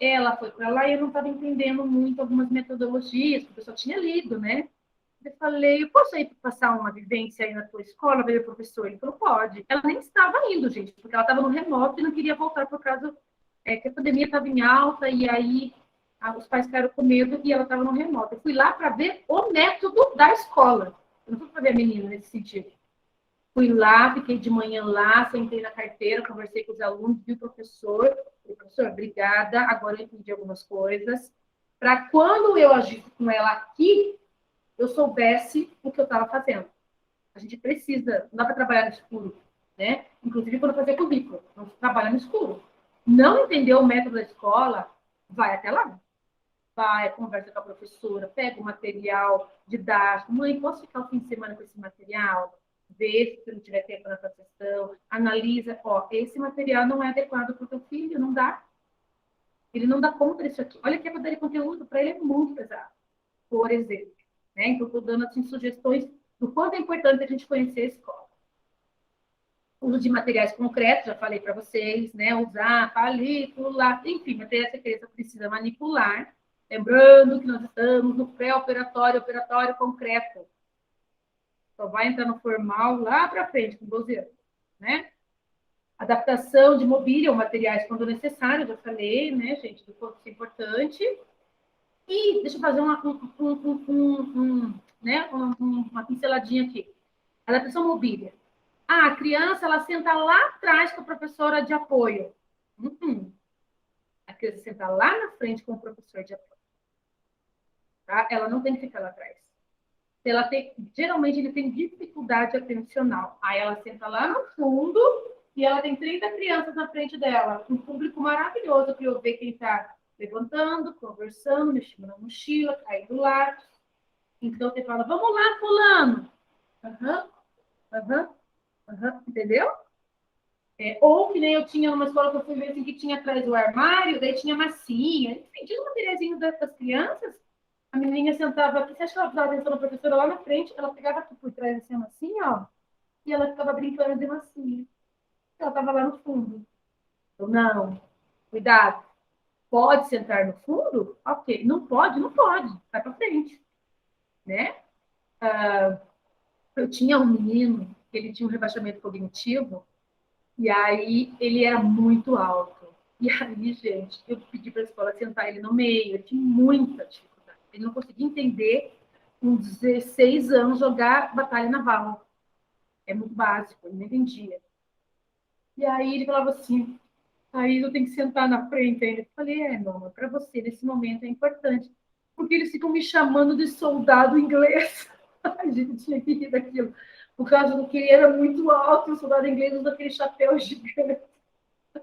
ela foi para lá e eu não estava entendendo muito algumas metodologias, porque eu só tinha lido, né? Eu falei, eu posso ir passar uma vivência aí na tua escola, ver o professor? Ele falou, pode. Ela nem estava indo, gente, porque ela estava no remoto e não queria voltar por causa que a pandemia estava em alta e aí os pais ficaram com medo e ela estava no remoto. Eu fui lá para ver o método da escola. Eu não fui para ver a menina nesse sentido. Fui lá, fiquei de manhã lá, sentei na carteira, conversei com os alunos, vi o professor. Falei, professor, obrigada, agora eu entendi algumas coisas. Para quando eu agisse com ela aqui, eu soubesse o que eu estava fazendo. A gente precisa, não dá para trabalhar no escuro, né? Inclusive quando fazer currículo, não se trabalha no escuro. Não entendeu o método da escola, vai até lá. Vai, conversa com a professora, pega o material didático. Mãe, posso ficar o fim de semana com esse material? Vê se não tiver tempo na sua sessão. Analisa, esse material não é adequado para o teu filho, não dá. Ele não dá conta disso aqui. Olha que a de conteúdo, para ele é muito pesado, por exemplo. Né? Então, estou dando assim, sugestões do quanto é importante a gente conhecer a escola. Uso de materiais concretos, já falei para vocês, né? Usar palito, lápis, enfim, materiais que a criança precisa manipular. Lembrando que nós estamos no pré-operatório, operatório concreto. Só vai entrar no formal lá para frente, com 12 anos, né? Adaptação de mobília ou materiais quando necessário, já falei, né, gente, do quanto isso é importante. E deixa eu fazer uma pinceladinha aqui. Adaptação mobília. A criança, ela senta lá atrás com a professora de apoio. A criança senta lá na frente com o professor de apoio. Tá? Ela não tem que ficar lá atrás. Geralmente, ele tem dificuldade atencional. Aí ela senta lá no fundo e ela tem 30 crianças na frente dela. Um público maravilhoso para eu ver quem está levantando, conversando, mexendo na mochila, caindo lápis. Então, você fala, vamos lá, fulano. Entendeu? Ou que nem eu tinha numa escola que eu fui ver assim, que tinha atrás do armário, daí tinha massinha. Enfim, tinha um materialzinho das crianças. A menininha sentava aqui, você acha que ela precisava atenção da professora lá na frente? Ela pegava aqui por trás assim, a massinha, ó, e ela ficava brincando de massinha. Ela estava lá no fundo. Eu, não, cuidado. Pode sentar no fundo? Ok. Não pode? Não pode. Vai para frente. Né? Eu tinha um menino, ele tinha um rebaixamento cognitivo, e aí ele era muito alto. E aí, gente, eu pedi para a escola sentar ele no meio, ele tinha muita dificuldade. Ele não conseguia entender, com 16 anos, jogar batalha naval. É muito básico, ele não entendia. E aí ele falava assim, Aí eu tenho que sentar na frente ainda. Eu falei, não, para você, nesse momento é importante. Porque eles ficam me chamando de soldado inglês. A gente tinha que rir daquilo. Por causa do que ele era muito alto, e o soldado inglês usa aquele chapéu gigante.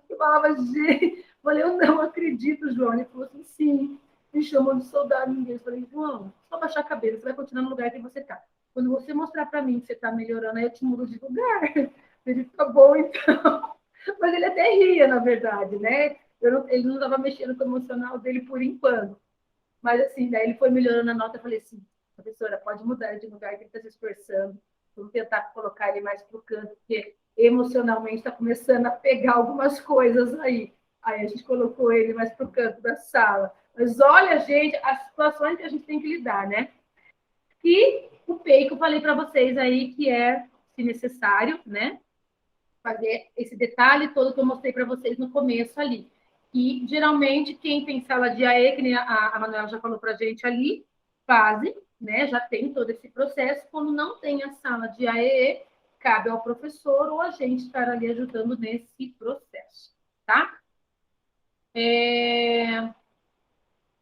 Eu falava, gente, eu falei, eu não acredito, João. Ele falou assim, sim, me chamam de soldado inglês. Eu falei, João, só baixar a cabeça, você vai continuar no lugar que você está. Quando você mostrar para mim que você está melhorando, aí eu te mudo de lugar. Ele fica bom, então. Mas ele até ria, na verdade, né? Ele não estava mexendo com o emocional dele por enquanto. Mas, assim, daí ele foi melhorando a nota. Eu falei assim, professora, pode mudar de lugar que ele está se esforçando. Vamos tentar colocar ele mais para o canto, porque emocionalmente está começando a pegar algumas coisas aí. Aí a gente colocou ele mais para o canto da sala. Mas olha, gente, as situações que a gente tem que lidar, né? E o PEI que eu falei para vocês aí, que é, se necessário, né? Fazer esse detalhe todo que eu mostrei para vocês no começo ali. E, geralmente, quem tem sala de AE, que nem a Manuela já falou para a gente ali, fazem, né? Já tem todo esse processo. Quando não tem a sala de AE, cabe ao professor ou a gente estar ali ajudando nesse processo, tá?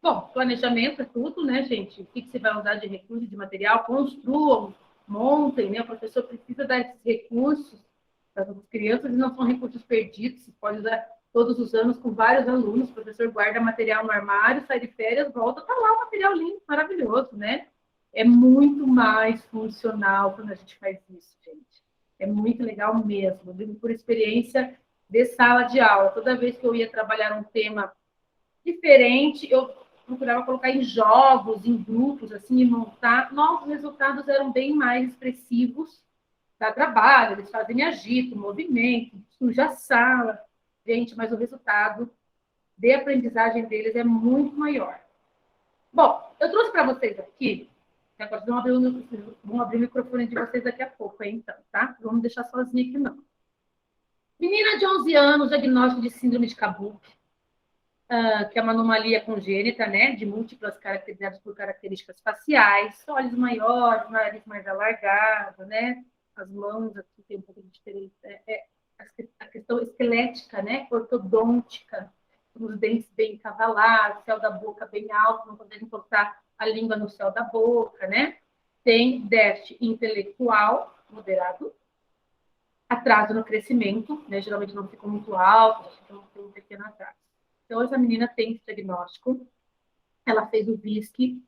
Bom, planejamento é tudo, né, gente? O que você vai usar de recurso, de material? Construam, montem, né? O professor precisa dar esses recursos para as crianças e não são recursos perdidos. Você pode usar todos os anos com vários alunos. O professor guarda material no armário, sai de férias, volta, tá lá o material lindo, maravilhoso, né? É muito mais funcional quando a gente faz isso, gente. É muito legal mesmo. Eu digo por experiência de sala de aula. Toda vez que eu ia trabalhar um tema diferente, eu procurava colocar em jogos, em grupos, assim, e montar. Nossos resultados eram bem mais expressivos. Dá trabalho, eles fazem agito, movimento, suja a sala. Gente, mas o resultado de aprendizagem deles é muito maior. Bom, eu trouxe para vocês aqui, agora vamos abrir o microfone de vocês daqui a pouco, hein, então, tá? Não vamos deixar sozinha aqui, não. Menina de 11 anos, diagnóstico de síndrome de Kabuki, que é uma anomalia congênita, né, de múltiplas caracterizadas por características faciais, olhos maiores, nariz mais alargado, né, as mãos aqui tem um pouco de diferença, a questão esquelética, né, ortodôntica, os dentes bem encavalados, céu da boca bem alto, não podendo encostar a língua no céu da boca, né, tem déficit intelectual moderado, atraso no crescimento, né, geralmente não ficam muito altos, então tem um pequeno atraso. Então, essa menina tem esse diagnóstico, ela fez o VISC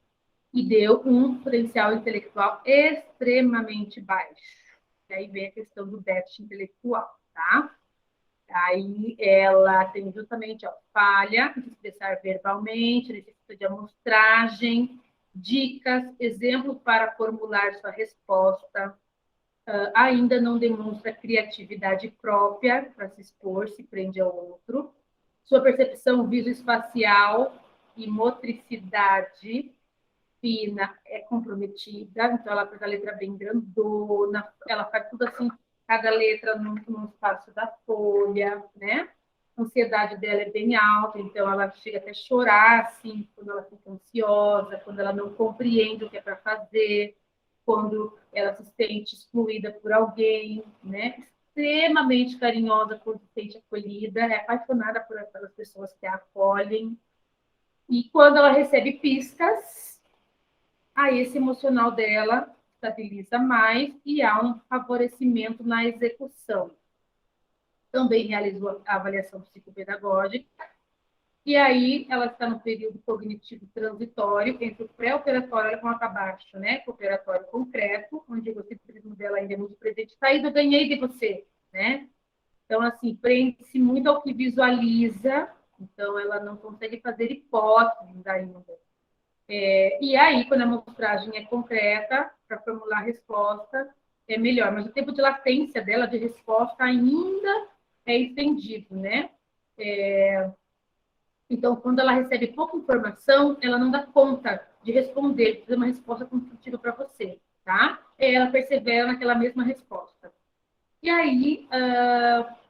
e deu um potencial intelectual extremamente baixo. E aí vem a questão do déficit intelectual, tá? Aí ela tem justamente falha de expressar verbalmente, necessita de amostragem, dicas, exemplos para formular sua resposta, ainda não demonstra criatividade própria para se expor, se prende ao outro. Sua percepção visoespacial e motricidade fina é comprometida, então ela faz a letra bem grandona, ela faz tudo assim, cada letra no espaço da folha, né? A ansiedade dela é bem alta, então ela chega até a chorar, assim, quando ela fica ansiosa, quando ela não compreende o que é para fazer, quando ela se sente excluída por alguém, né? Extremamente carinhosa quando se sente acolhida, é apaixonada pelas pessoas que a acolhem. E quando ela recebe pistas, aí esse emocional dela estabiliza mais e há um favorecimento na execução. Também realizou a avaliação psicopedagógica. E aí ela está no período cognitivo transitório, entre o pré-operatório, ela coloca abaixo, né? O operatório concreto, onde o egocentrismo dela ainda é muito presente. Saída, eu ganhei de você, né? Então, assim, prende-se muito ao que visualiza, então ela não consegue fazer hipóteses ainda. E aí, quando a amostragem é concreta, para formular a resposta, é melhor. Mas o tempo de latência dela, de resposta, ainda é estendido, né? Então, quando ela recebe pouca informação, ela não dá conta de responder, fazer uma resposta construtiva para você, tá? E ela persevera naquela mesma resposta. E aí,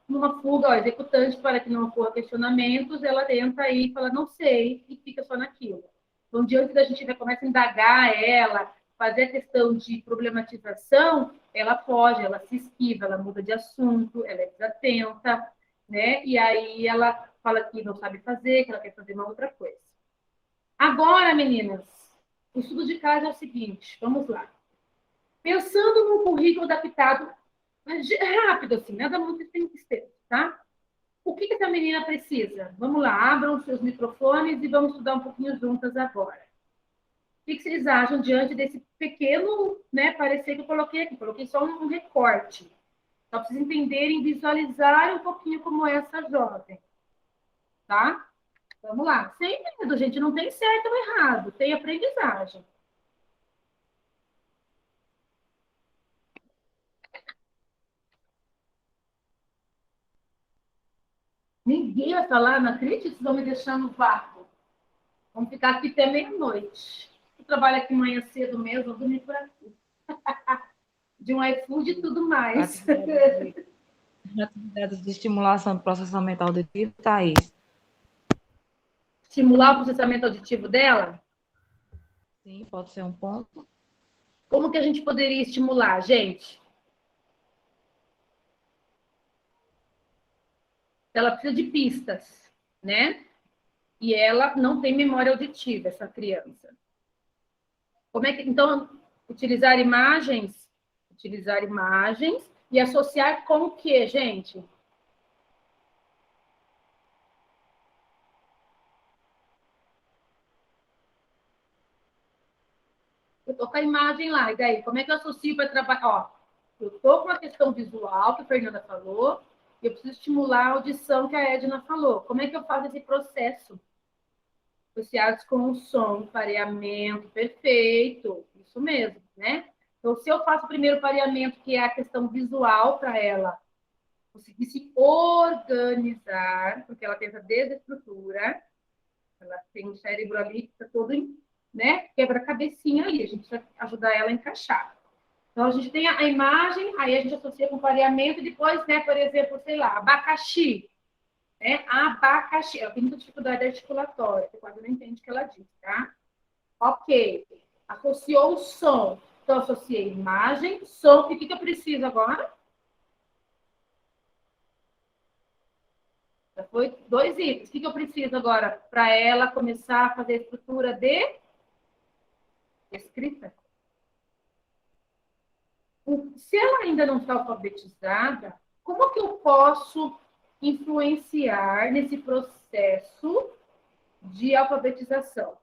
numa fuga executante, para que não ocorra questionamentos, ela tenta aí e fala, não sei, e fica só naquilo. Então, diante da gente começa a indagar ela, fazer a questão de problematização, ela foge, ela se esquiva, ela muda de assunto, ela é desatenta, né? E aí ela fala que não sabe fazer, que ela quer fazer uma outra coisa. Agora, meninas, o estudo de casa é o seguinte, vamos lá. Pensando num currículo adaptado, rápido assim, nada muito extenso, tá? O que essa menina precisa? Vamos lá, abram os seus microfones e vamos estudar um pouquinho juntas agora. O que vocês acham diante desse pequeno, né, parecer que eu coloquei aqui? Coloquei só um recorte. Só para vocês entenderem, visualizarem um pouquinho como é essa jovem. Tá? Vamos lá. Sem medo, gente. Não tem certo ou errado. Tem aprendizagem. Ninguém vai falar, não acredito, vocês vão me deixar no vácuo. Vamos ficar aqui até meia-noite. Eu trabalho aqui manhã cedo mesmo, vou dormir por aqui. De um iFood e tudo mais. Atividades de estimulação do processamento auditivo, Thaís. Estimular o processamento auditivo dela? Sim, pode ser um ponto. Como que a gente poderia estimular, gente? Ela precisa de pistas, né? E ela não tem memória auditiva, essa criança. Como é que, então, utilizar imagens e associar com o quê, gente? Eu tô com a imagem lá, e daí? Como é que eu associo para trabalhar? Ó, eu tô com uma questão visual, que a Fernanda falou, e eu preciso estimular a audição, que a Edna falou. Como é que eu faço esse processo? Associados com o som, pareamento, perfeito, isso mesmo, né? Então, se eu faço o primeiro pareamento, que é a questão visual para ela, conseguir se organizar, porque ela tem essa desestrutura, ela tem um cérebro ali que está todo, né, quebra-cabecinha ali, a gente vai ajudar ela a encaixar. Então, a gente tem a imagem, aí a gente associa com pareamento, e depois, né, por exemplo, sei lá, abacaxi, né, abacaxi, ela tem muita dificuldade articulatória, você quase não entende o que ela diz, tá? Ok, associou o som, então associei imagem, som, e o que eu preciso agora? Já foi 2 itens. O que eu preciso agora para ela começar a fazer a estrutura de escrita? Se ela ainda não está alfabetizada, como que eu posso influenciar nesse processo de alfabetização?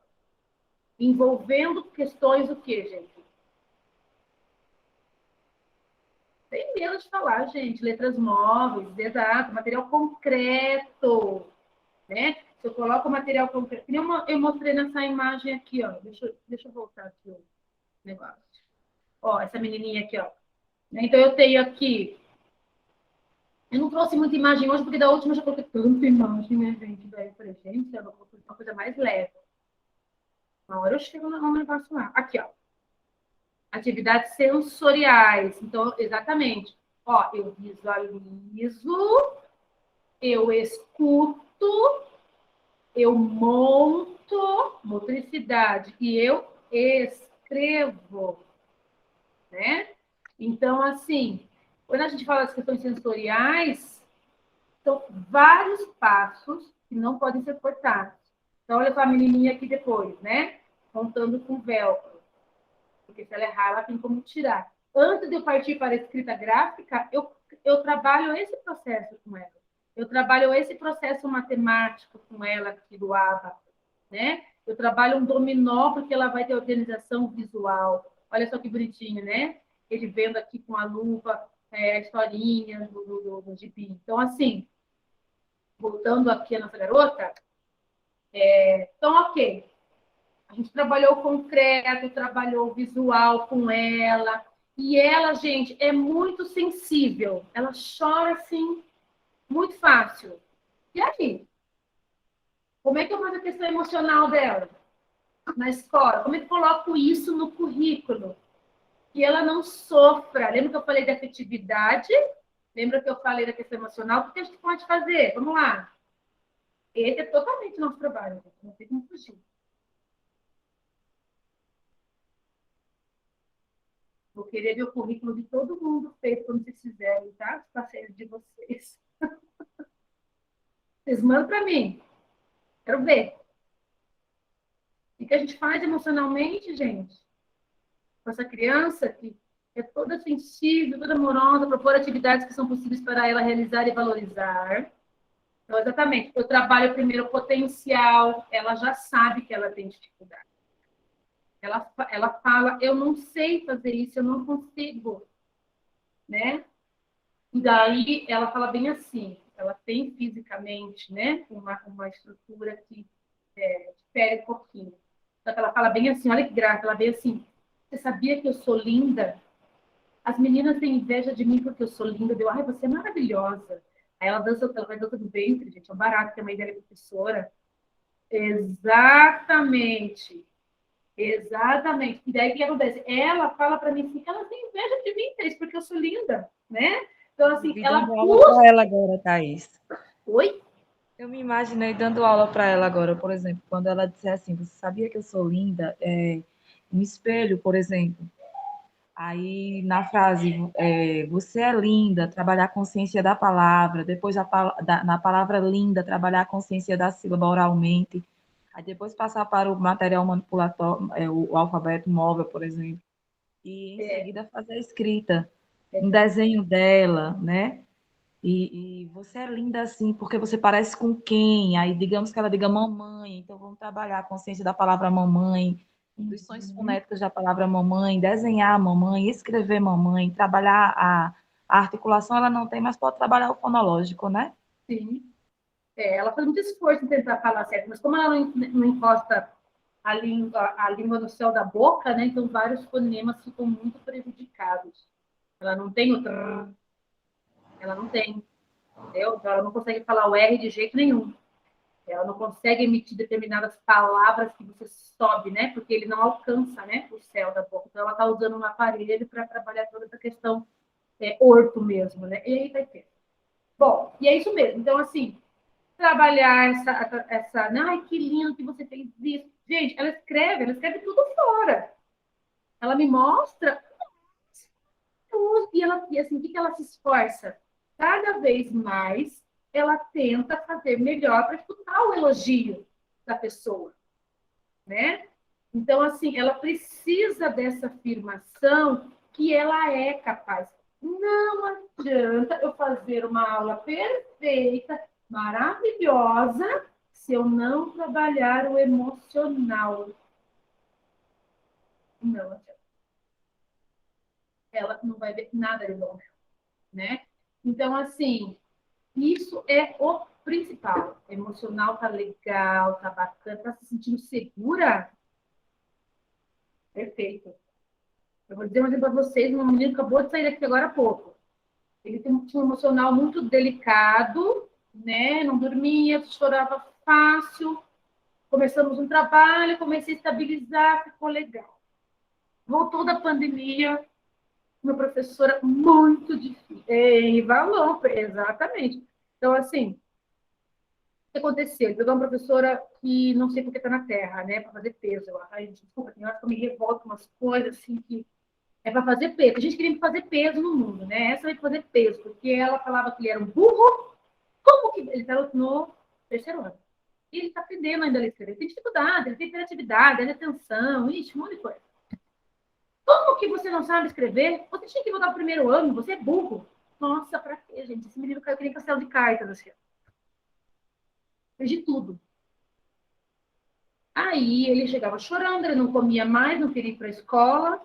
Envolvendo questões o quê, gente? Tem medo de falar, gente. Letras móveis, exato, material concreto, né? Se eu coloco material concreto... Eu mostrei nessa imagem aqui, ó. Deixa eu voltar aqui o negócio. Ó, essa menininha aqui, ó. Então, eu tenho aqui... Eu não trouxe muita imagem hoje, porque da última eu já coloquei tanta imagem, né, gente? Daí eu falei, gente, eu vou colocar uma coisa mais leve. Uma hora eu chego no negócio lá. Aqui, ó. Atividades sensoriais. Então, exatamente. Ó, eu visualizo, eu escuto, eu monto, motricidade, e eu escrevo, né? Então, assim, quando a gente fala das questões sensoriais, são vários passos que não podem ser cortados. Então, olha só a menininha aqui depois, né? Contando com velcro. Porque se ela errar, ela tem como tirar. Antes de eu partir para a escrita gráfica, eu trabalho esse processo com ela. Eu trabalho esse processo matemático com ela aqui do ABA, né? Eu trabalho um dominó, porque ela vai ter organização visual. Olha só que bonitinho, né? Ele vendo aqui com a lupa a historinha do gibi. Então, assim, voltando aqui a nossa garota, então, ok. A gente trabalhou o concreto, trabalhou o visual com ela. E ela, gente, é muito sensível. Ela chora, assim, muito fácil. E aí? Como é que eu faço a questão emocional dela na escola? Como é que eu coloco isso no currículo? Que ela não sofra. Lembra que eu falei da afetividade? Lembra que eu falei da questão emocional? O que a gente pode fazer? Vamos lá. Esse é totalmente nosso trabalho, gente. Não tem como fugir. Vou querer ver o currículo de todo mundo feito quando vocês fizerem, tá? Os parceiros de vocês. Vocês mandam para mim. Quero ver. O que a gente faz emocionalmente, gente? Com essa criança que é toda sensível, toda amorosa, propor atividades que são possíveis para ela realizar e valorizar. Então, exatamente, eu trabalho primeiro o potencial, ela já sabe que ela tem dificuldade. Ela fala, eu não sei fazer isso, eu não consigo, né? E daí ela fala bem assim, ela tem fisicamente, né, uma estrutura que difere um pouquinho. Só que ela fala bem assim, olha que graça, ela vem assim, você sabia que eu sou linda? As meninas têm inveja de mim porque eu sou linda. Deu, ai, você é maravilhosa. Aí ela vai dança do ventre, gente, é um barato, que a mãe dela é professora. Exatamente. Exatamente. E daí o que acontece? Ela fala para mim assim, que ela tem inveja de mim, Thaís, porque eu sou linda, né? Então, assim, Vi ela dando aula para ela agora, Thaís. Oi? Eu me imaginei dando aula para ela agora, por exemplo, quando ela disser assim, você sabia que eu sou linda? Um espelho, por exemplo. Aí, na frase, você é linda, trabalhar a consciência da palavra, depois na palavra linda, trabalhar a consciência da sílaba oralmente, aí depois passar para o material manipulatório, o alfabeto móvel, por exemplo, e em seguida fazer a escrita, um desenho dela, né? E você é linda assim, porque você parece com quem? Aí, digamos que ela diga mamãe, então vamos trabalhar a consciência da palavra mamãe, dos sons fonéticos da palavra mamãe, desenhar mamãe, escrever mamãe, trabalhar a articulação, ela não tem, mas pode trabalhar o fonológico, né? Sim. Ela faz muito esforço em tentar falar certo, mas como ela não encosta a língua no céu da boca, né? Então vários fonemas ficam muito prejudicados. Ela não tem o trrr, ela não tem, entendeu? Então, ela não consegue falar o R de jeito nenhum. Ela não consegue emitir determinadas palavras que você sobe, né? Porque ele não alcança, né, o céu da boca. Então, ela está usando um aparelho para trabalhar toda essa questão orto mesmo, né? E aí vai ter. Bom, e é isso mesmo. Então, assim, trabalhar essa ai, que lindo que você fez isso. Gente, ela escreve tudo fora. Ela me mostra e assim, o que ela se esforça? Cada vez mais ela tenta fazer melhor para escutar o elogio da pessoa, né? Então, assim, ela precisa dessa afirmação que ela é capaz. Não adianta eu fazer uma aula perfeita, maravilhosa, se eu não trabalhar o emocional. Não adianta. Ela não vai ver nada de bom, né? Então, assim, isso é o principal. O emocional tá legal, tá bacana, tá se sentindo segura? Perfeito. Eu vou dizer um exemplo para vocês, um menino que acabou de sair daqui agora há pouco. Ele tinha um emocional muito delicado, né? Não dormia, chorava fácil. Começamos um trabalho, comecei a estabilizar, ficou legal. Voltou da pandemia, uma professora muito difícil. Em valor, exatamente. Então, assim, o que aconteceu? Ele pegou uma professora que não sei por que está na Terra, né? Para fazer peso. Ai, desculpa, eu acho que eu me revolto com umas coisas assim que é para fazer peso. A gente queria fazer peso no mundo, né? Essa vai fazer peso, porque ela falava que ele era um burro. Como que ele estava no terceiro ano? E ele está aprendendo ainda a escrever. Ele tem dificuldade, ele tem hiperatividade, ele tem atenção, ixi, um monte de coisa. Como que você não sabe escrever? Você tinha que voltar para o primeiro ano, você é burro. Nossa, para quê, gente? Esse menino caiu que nem castelo de cartas, assim. Perdi tudo. Aí ele chegava chorando, ele não comia mais, não queria ir para a escola.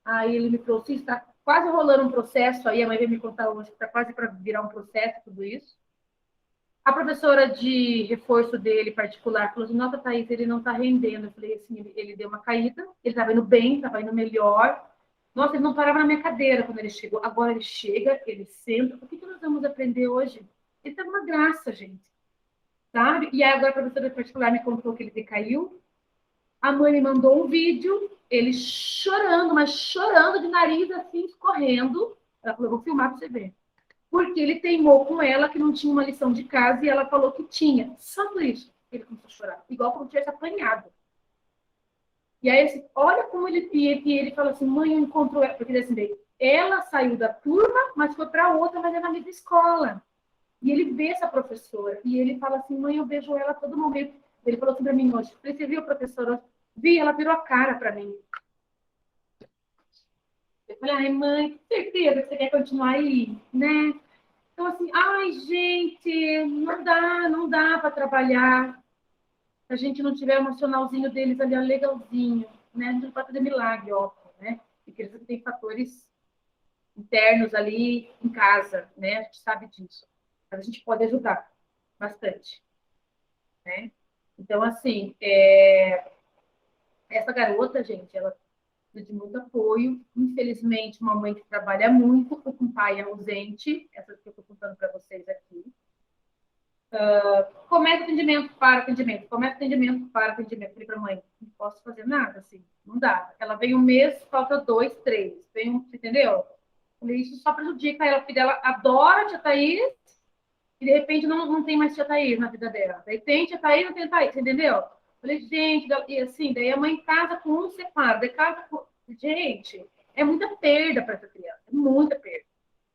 Aí ele me trouxe, está quase rolando um processo, aí a mãe veio me contar hoje que está quase para virar um processo, tudo isso. A professora de reforço dele, particular, falou assim, nossa, Thaís, ele não está rendendo. Eu falei assim, ele deu uma caída, ele estava indo bem, estava indo melhor. Nossa, ele não parava na minha cadeira quando ele chegou. Agora ele chega, ele senta. O que nós vamos aprender hoje? Ele está uma graça, gente. Sabe? E aí agora a professora particular me contou que ele decaiu. A mãe me mandou um vídeo, ele chorando, mas chorando de nariz assim, escorrendo. Ela falou, vou filmar para você ver. Porque ele teimou com ela que não tinha uma lição de casa e ela falou que tinha. Só por isso ele começou a chorar. Igual como tivesse apanhado. E aí, assim, olha como ele fala assim, mãe, eu encontrou ela. Porque assim, ela saiu da turma, mas foi para outra, mas é na mesma escola. E ele vê essa professora, e ele fala assim, mãe, eu vejo ela a todo momento. Ele falou assim para mim hoje, você viu a professora? Vi, ela virou a cara para mim. Eu falei, ai, mãe, com certeza que você quer continuar aí, né? Então, assim, ai, gente, não dá para trabalhar se a gente não tiver o emocionalzinho deles ali, ó, legalzinho, né? A gente não pode fazer milagre, óbvio, né? Porque eles têm fatores internos ali em casa, né? A gente sabe disso. Mas a gente pode ajudar bastante, né? Então, assim, essa garota, gente, ela precisa de muito apoio. Infelizmente, uma mãe que trabalha muito, com um pai ausente, essa que eu estou contando para vocês aqui. Começa atendimento, para atendimento, começa atendimento, para atendimento. Falei para a mãe, não posso fazer nada, assim, não dá. Ela vem um mês, falta 2, 3. Vem entendeu? Falei, isso só prejudica ela, porque ela adora a tia Thaís, e de repente não tem mais tia Thaís na vida dela. Daí tem tia Thaís, não tem Thaís, entendeu? Falei, gente, e assim, daí a mãe casa com um, separa, daí casa com... Gente, é muita perda para essa criança, é muita perda.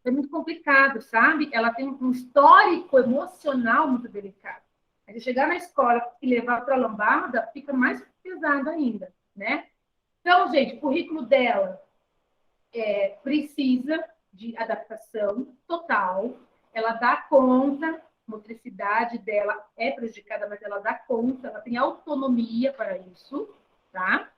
É muito complicado, sabe? Ela tem um histórico emocional muito delicado. Aí chegar na escola e levar para a lambada, fica mais pesado ainda, né? Então, gente, o currículo dela precisa de adaptação total. Ela dá conta, a motricidade dela é prejudicada, mas ela dá conta, ela tem autonomia para isso, tá?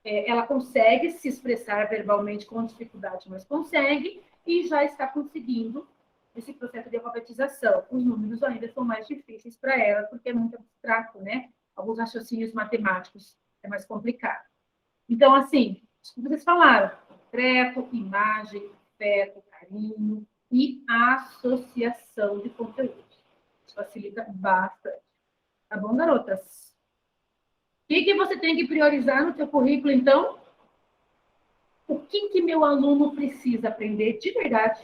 Ela consegue se expressar verbalmente com dificuldade, mas consegue, e já está conseguindo esse processo de alfabetização. Os números ainda são mais difíceis para ela, porque é muito abstrato, né? Alguns raciocínios matemáticos é mais complicado. Então, assim, o que vocês falaram, concreto, imagem, afeto, carinho e associação de conteúdos. Isso facilita bastante. Tá bom, garotas? O que você tem que priorizar no seu currículo, então? O que meu aluno precisa aprender de verdade?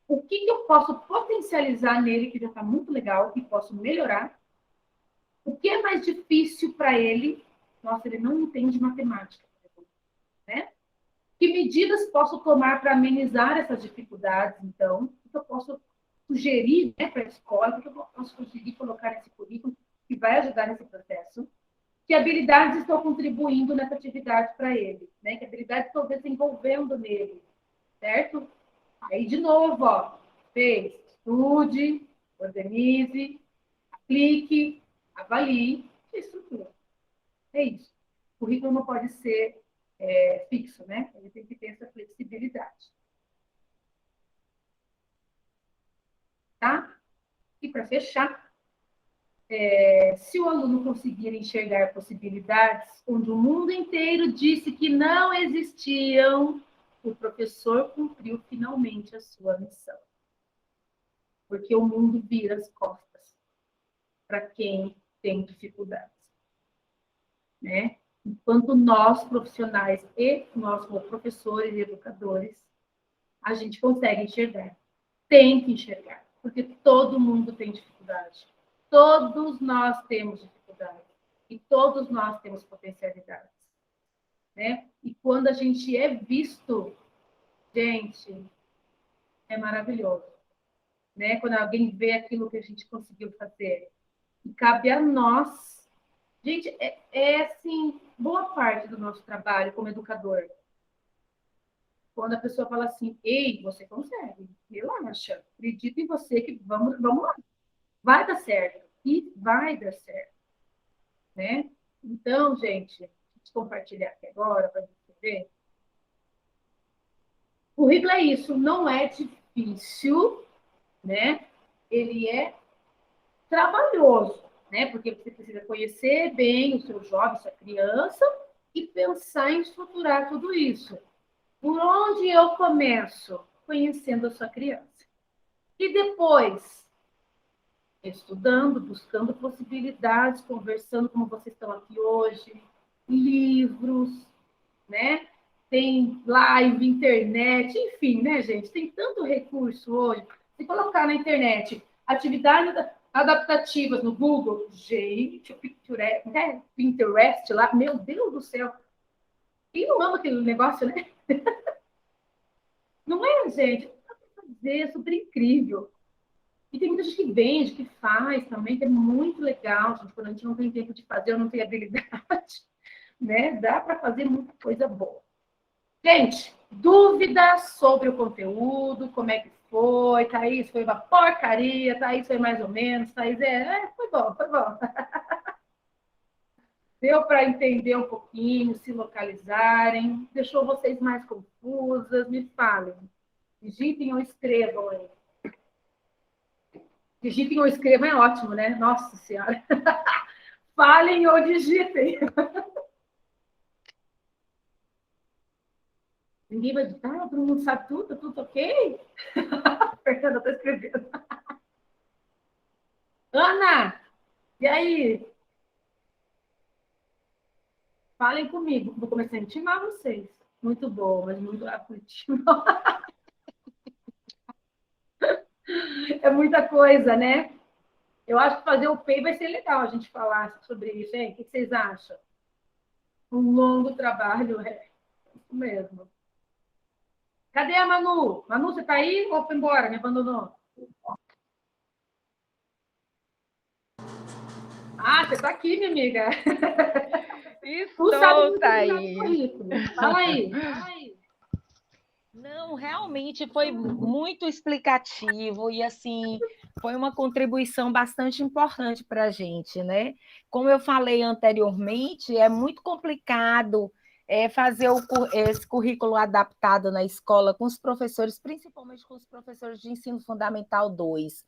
O que eu posso potencializar nele, que já está muito legal, e posso melhorar? O que é mais difícil para ele? Nossa, ele não entende matemática, né? Que medidas posso tomar para amenizar essas dificuldades, então? O que eu posso sugerir, né, para a escola? O que eu posso conseguir colocar nesse currículo que vai ajudar nesse processo? Que habilidades estou contribuindo nessa atividade para ele, né? Que habilidades estou desenvolvendo nele, certo? Aí, de novo, ó, fez, estude, organize, aplique, avalie e estrutura. É isso. O currículo não pode ser fixo, né? Ele tem que ter essa flexibilidade. Tá? E para fechar, se o aluno conseguir enxergar possibilidades onde o mundo inteiro disse que não existiam, o professor cumpriu finalmente a sua missão. Porque o mundo vira as costas para quem tem dificuldades, né? Enquanto nós, profissionais, e nós, como professores e educadores, a gente consegue enxergar. Tem que enxergar, porque todo mundo tem dificuldade. Todos nós temos dificuldade. E todos nós temos potencialidades, né? E quando a gente é visto, gente, é maravilhoso, né? Quando alguém vê aquilo que a gente conseguiu fazer. E cabe a nós. Gente, assim, boa parte do nosso trabalho como educador. Quando a pessoa fala assim, ei, você consegue, relaxa, acredito em você que vamos lá. Vai dar certo. E vai dar certo, né? Então, gente, deixa eu compartilhar aqui agora para você ver. O currículo é isso, não é difícil, né? Ele é trabalhoso, né? Porque você precisa conhecer bem o seu jovem, sua criança, e pensar em estruturar tudo isso. Por onde eu começo? Conhecendo a sua criança. E depois, estudando, buscando possibilidades, conversando como vocês estão aqui hoje, livros, né? Tem live, internet, enfim, né, gente? Tem tanto recurso hoje. Se colocar na internet atividades adaptativas no Google, gente, Pinterest lá, meu Deus do céu. Quem não ama aquele negócio, né? Não é, gente? É super incrível. E tem muita gente que vende, que faz também, que é muito legal, gente, quando a gente não tem tempo de fazer ou não tem habilidade, né? Dá para fazer muita coisa boa. Gente, dúvidas sobre o conteúdo, como é que foi? Thaís, foi uma porcaria, Thaís foi mais ou menos, Thaís foi bom, foi bom. Deu para entender um pouquinho, se localizarem, deixou vocês mais confusas, me falem. Digitem ou escrevam aí. Digitem ou escrevam é ótimo, né? Nossa Senhora. Falem ou digitem. Ninguém vai digitar, todo mundo sabe tudo ok? Fernanda, estou escrevendo. Ana, e aí? Falem comigo. Vou começar a intimar vocês. Muito bom, mas muito aflitivo. É muita coisa, né? Eu acho que fazer o PEI vai ser legal a gente falar sobre isso, hein? O que vocês acham? Um longo trabalho, isso mesmo. Cadê a Manu? Manu, você tá aí ou foi embora? Me abandonou? Ah, você tá aqui, minha amiga. Estou, Thaís. Fala aí. Não, realmente foi muito explicativo e, assim, foi uma contribuição bastante importante para a gente, né? Como eu falei anteriormente, é muito complicado fazer esse currículo adaptado na escola com os professores, principalmente com os professores de ensino fundamental 2,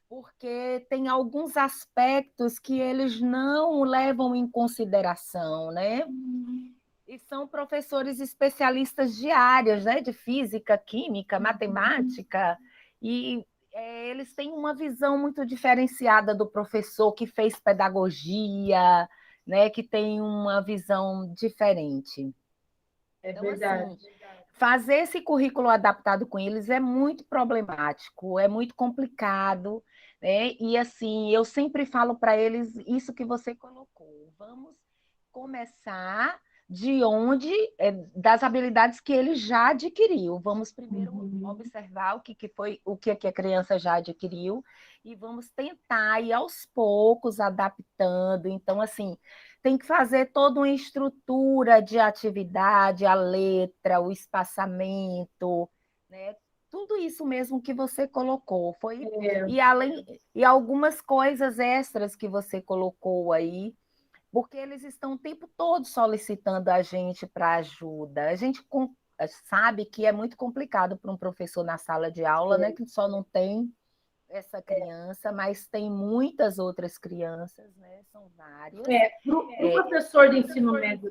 porque tem alguns aspectos que eles não levam em consideração, né? E são professores especialistas de áreas, né? De física, química, matemática, e eles têm uma visão muito diferenciada do professor que fez pedagogia, né? Que tem uma visão diferente. É então, verdade. Assim, fazer esse currículo adaptado com eles é muito problemático, é muito complicado, né? E assim, eu sempre falo para eles isso que você colocou. Vamos começar de onde, das habilidades que ele já adquiriu. Vamos primeiro observar o que foi, o que a criança já adquiriu, e vamos tentar ir aos poucos adaptando. Então, assim, tem que fazer toda uma estrutura de atividade, a letra, o espaçamento, né? Tudo isso mesmo que você colocou. E algumas coisas extras que você colocou aí, porque eles estão o tempo todo solicitando a gente para ajuda. A gente sabe que é muito complicado para um professor na sala de aula, né? Que só não tem essa criança, mas tem muitas outras crianças, né? São várias. O professor de ensino médio,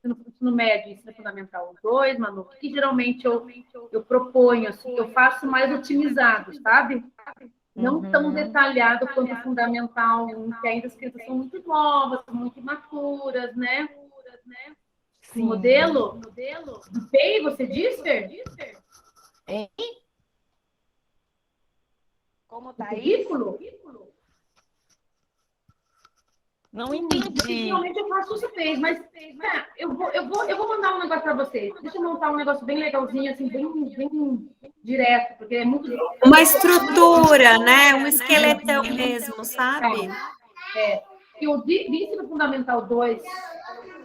ensino fundamental 2, Manu, que geralmente eu proponho, assim, eu faço mais otimizado, sabe? Não tão detalhado quanto o fundamental 1, que ainda as crianças são muito novas, muito imaturas, né? Sim. O modelo do PEI, você disse, Fer? Hein? Como tá currículo? Não entendi. Realmente eu faço os PEIs, mas eu vou mandar um negócio para vocês. Deixa eu montar um negócio bem legalzinho, assim, bem direto, porque é muito... Uma estrutura, né? Um esqueletão mesmo, sabe? E o de ensino fundamental 2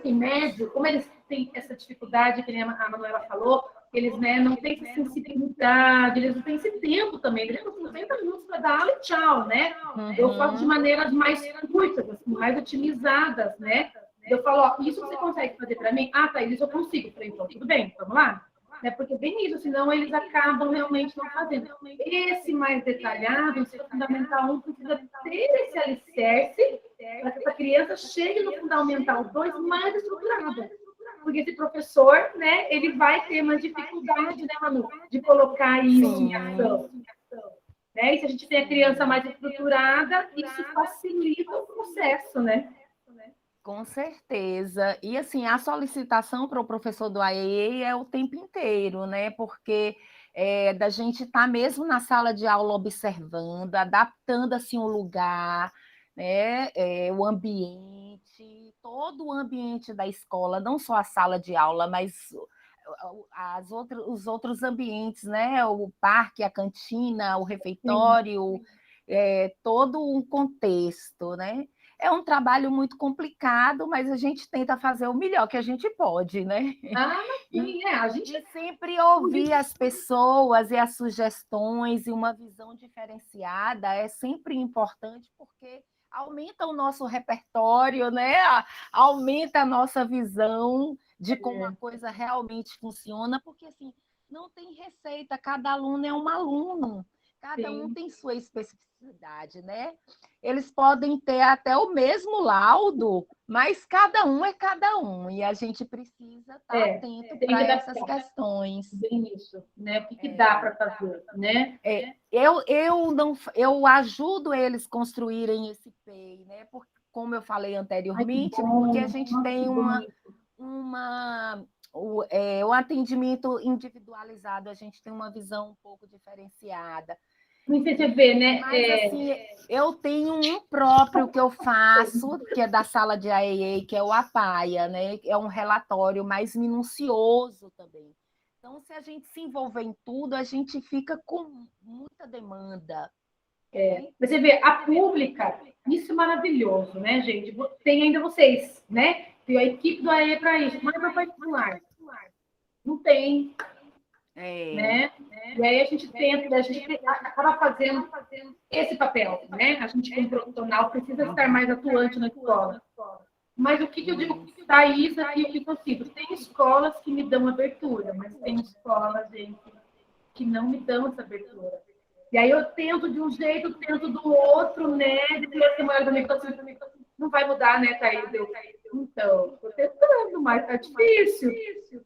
e médio, como eles têm essa dificuldade, que a Manuela falou, eles, né, não têm essa sensibilidade, eles não têm esse tempo também, eles têm 50 minutos para dar aula e tchau, né? Eu faço de maneiras mais curtas, assim, mais otimizadas, né? Eu falo, ó, isso você consegue fazer para mim? Ah, Thaís, eu consigo. Falei, então, tudo bem, vamos lá? Porque bem isso, senão eles acabam realmente não fazendo. Esse mais detalhado, esse fundamental 1, precisa ter esse alicerce para que essa criança chegue no fundamental 2 mais estruturada. Porque esse professor, né, ele vai ter uma dificuldade, né, Manu, de colocar isso em ação. Né? E se a gente tem a criança mais estruturada, isso facilita o processo, né? Com certeza. E assim, a solicitação para o professor do AEE é o tempo inteiro, né? Porque da gente estar mesmo na sala de aula observando, adaptando assim o lugar, né? O ambiente, todo o ambiente da escola, não só a sala de aula, mas os outros ambientes, né? O parque, a cantina, o refeitório, todo um contexto, né? É um trabalho muito complicado, mas a gente tenta fazer o melhor que a gente pode, né? A gente E sempre ouvir as pessoas e as sugestões e uma visão diferenciada é sempre importante, porque aumenta o nosso repertório, né? Aumenta a nossa visão de como a coisa realmente funciona, porque assim, não tem receita, cada aluno é um aluno, cada um tem sua especificidade, né? Eles podem ter até o mesmo laudo, mas cada um é cada um, e a gente precisa estar atento para essas questões. Bem isso, né? O que dá para fazer, né? Eu ajudo eles construírem esse PEI, né? Porque, como eu falei anteriormente, porque a gente tem o atendimento individualizado, a gente tem uma visão um pouco diferenciada. No ICCV, né? Mas, assim, eu tenho um próprio que eu faço, que é da sala de AEA, que é o APAIA, né? É um relatório mais minucioso também. Então, se a gente se envolver em tudo, a gente fica com muita demanda. Você vê, a pública, isso é maravilhoso, né, gente? Tem ainda vocês, né? Tem a equipe do AE para isso, mas não particular. Não tem. Né? E aí a gente acaba fazendo esse papel, né? A gente, como profissional, precisa estar mais atuante na escola. Mas o que eu digo para isso aqui, o que eu sinto? Tem escolas que me dão abertura, mas tem escolas, gente, que não me dão essa abertura. E aí eu tento de um jeito, tento do outro, né? Depois a semana do amigo, não vai mudar, né, Thaís? Então, estou tentando, mas tá difícil.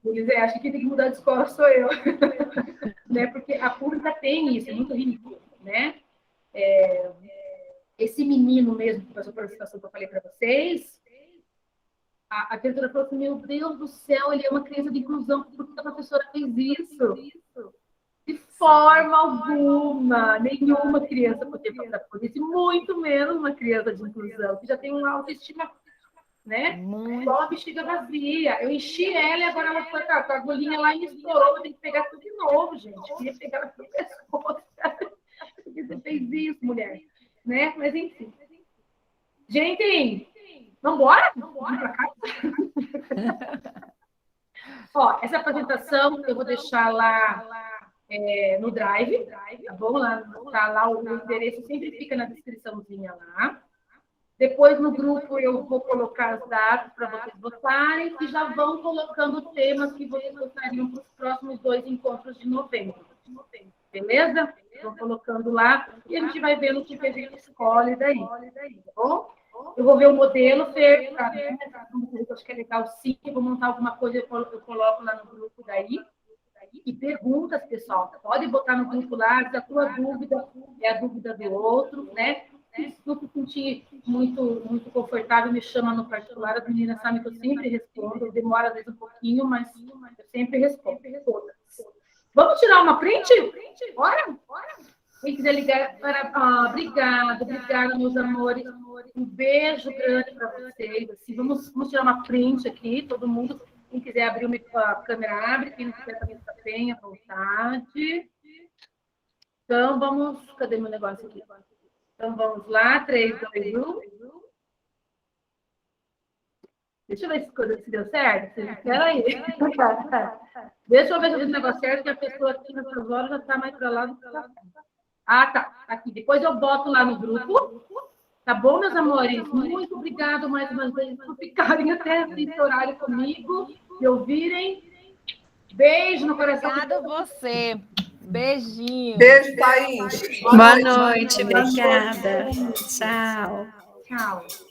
Eles acham que tem que mudar de escola, sou eu. Né? Porque a pública tem isso, é muito ridículo, né? Esse menino mesmo que passou pela situação que eu falei para vocês, a diretora falou assim, meu Deus do céu, ele é uma criança de inclusão, por que a professora fez isso? De forma alguma, nenhuma criança poderia passar por isso, muito menos uma criança de inclusão, que já tem uma autoestima, né? Igual a bexiga vazia. Eu enchi ela e agora ela foi com a agulhinha lá e estourou, eu tenho que pegar tudo de novo, gente. Eu queria pegar ela pelo pescoço. Por que você fez isso, mulher? Né? Mas enfim. Gente, vamos embora? Vamos para casa? Ó, essa apresentação eu vou deixar lá no Drive, tá bom? Tá lá o endereço, sempre fica na descriçãozinha lá. Depois, no grupo, eu vou colocar as datas para vocês votarem e já vão colocando temas que vocês gostariam para os próximos 2 encontros de novembro. Beleza? Vão colocando lá e a gente vai vendo o que a gente escolhe daí. Tá bom? Eu vou ver o modelo, Fer, acho que é legal sim, eu vou montar alguma coisa, eu coloco lá no grupo daí. E perguntas, pessoal. Pode botar no grupo lá, se a tua dúvida é a dúvida do outro, né? Se não se sentir muito confortável, me chama no particular. As meninas sabem que eu sempre respondo. Demora às vezes um pouquinho, mas eu sempre respondo. Vamos tirar uma print? Bora? Quem quiser ligar, obrigada, meus amores. Um beijo grande para vocês. Assim, vamos tirar uma print aqui, todo mundo. Quem quiser abrir a câmera, abre. Quem não quiser também está bem à vontade. Então, vamos... Cadê meu negócio aqui? Então, vamos lá. 3, 2, 1. Deixa eu ver se deu certo. Espera aí. Deixa eu ver se eu fiz o negócio certo, que a pessoa aqui nessas horas já está mais para lá do que lá. Ah, tá. Aqui. Depois eu boto lá no grupo. Tá bom, meus amores? Muito obrigada mais uma vez por ficarem até esse horário comigo e ouvirem. Beijo no coração. Obrigada a você. Beijinho. Beijo, Thaís. Boa noite, obrigada. Tchau. Tchau.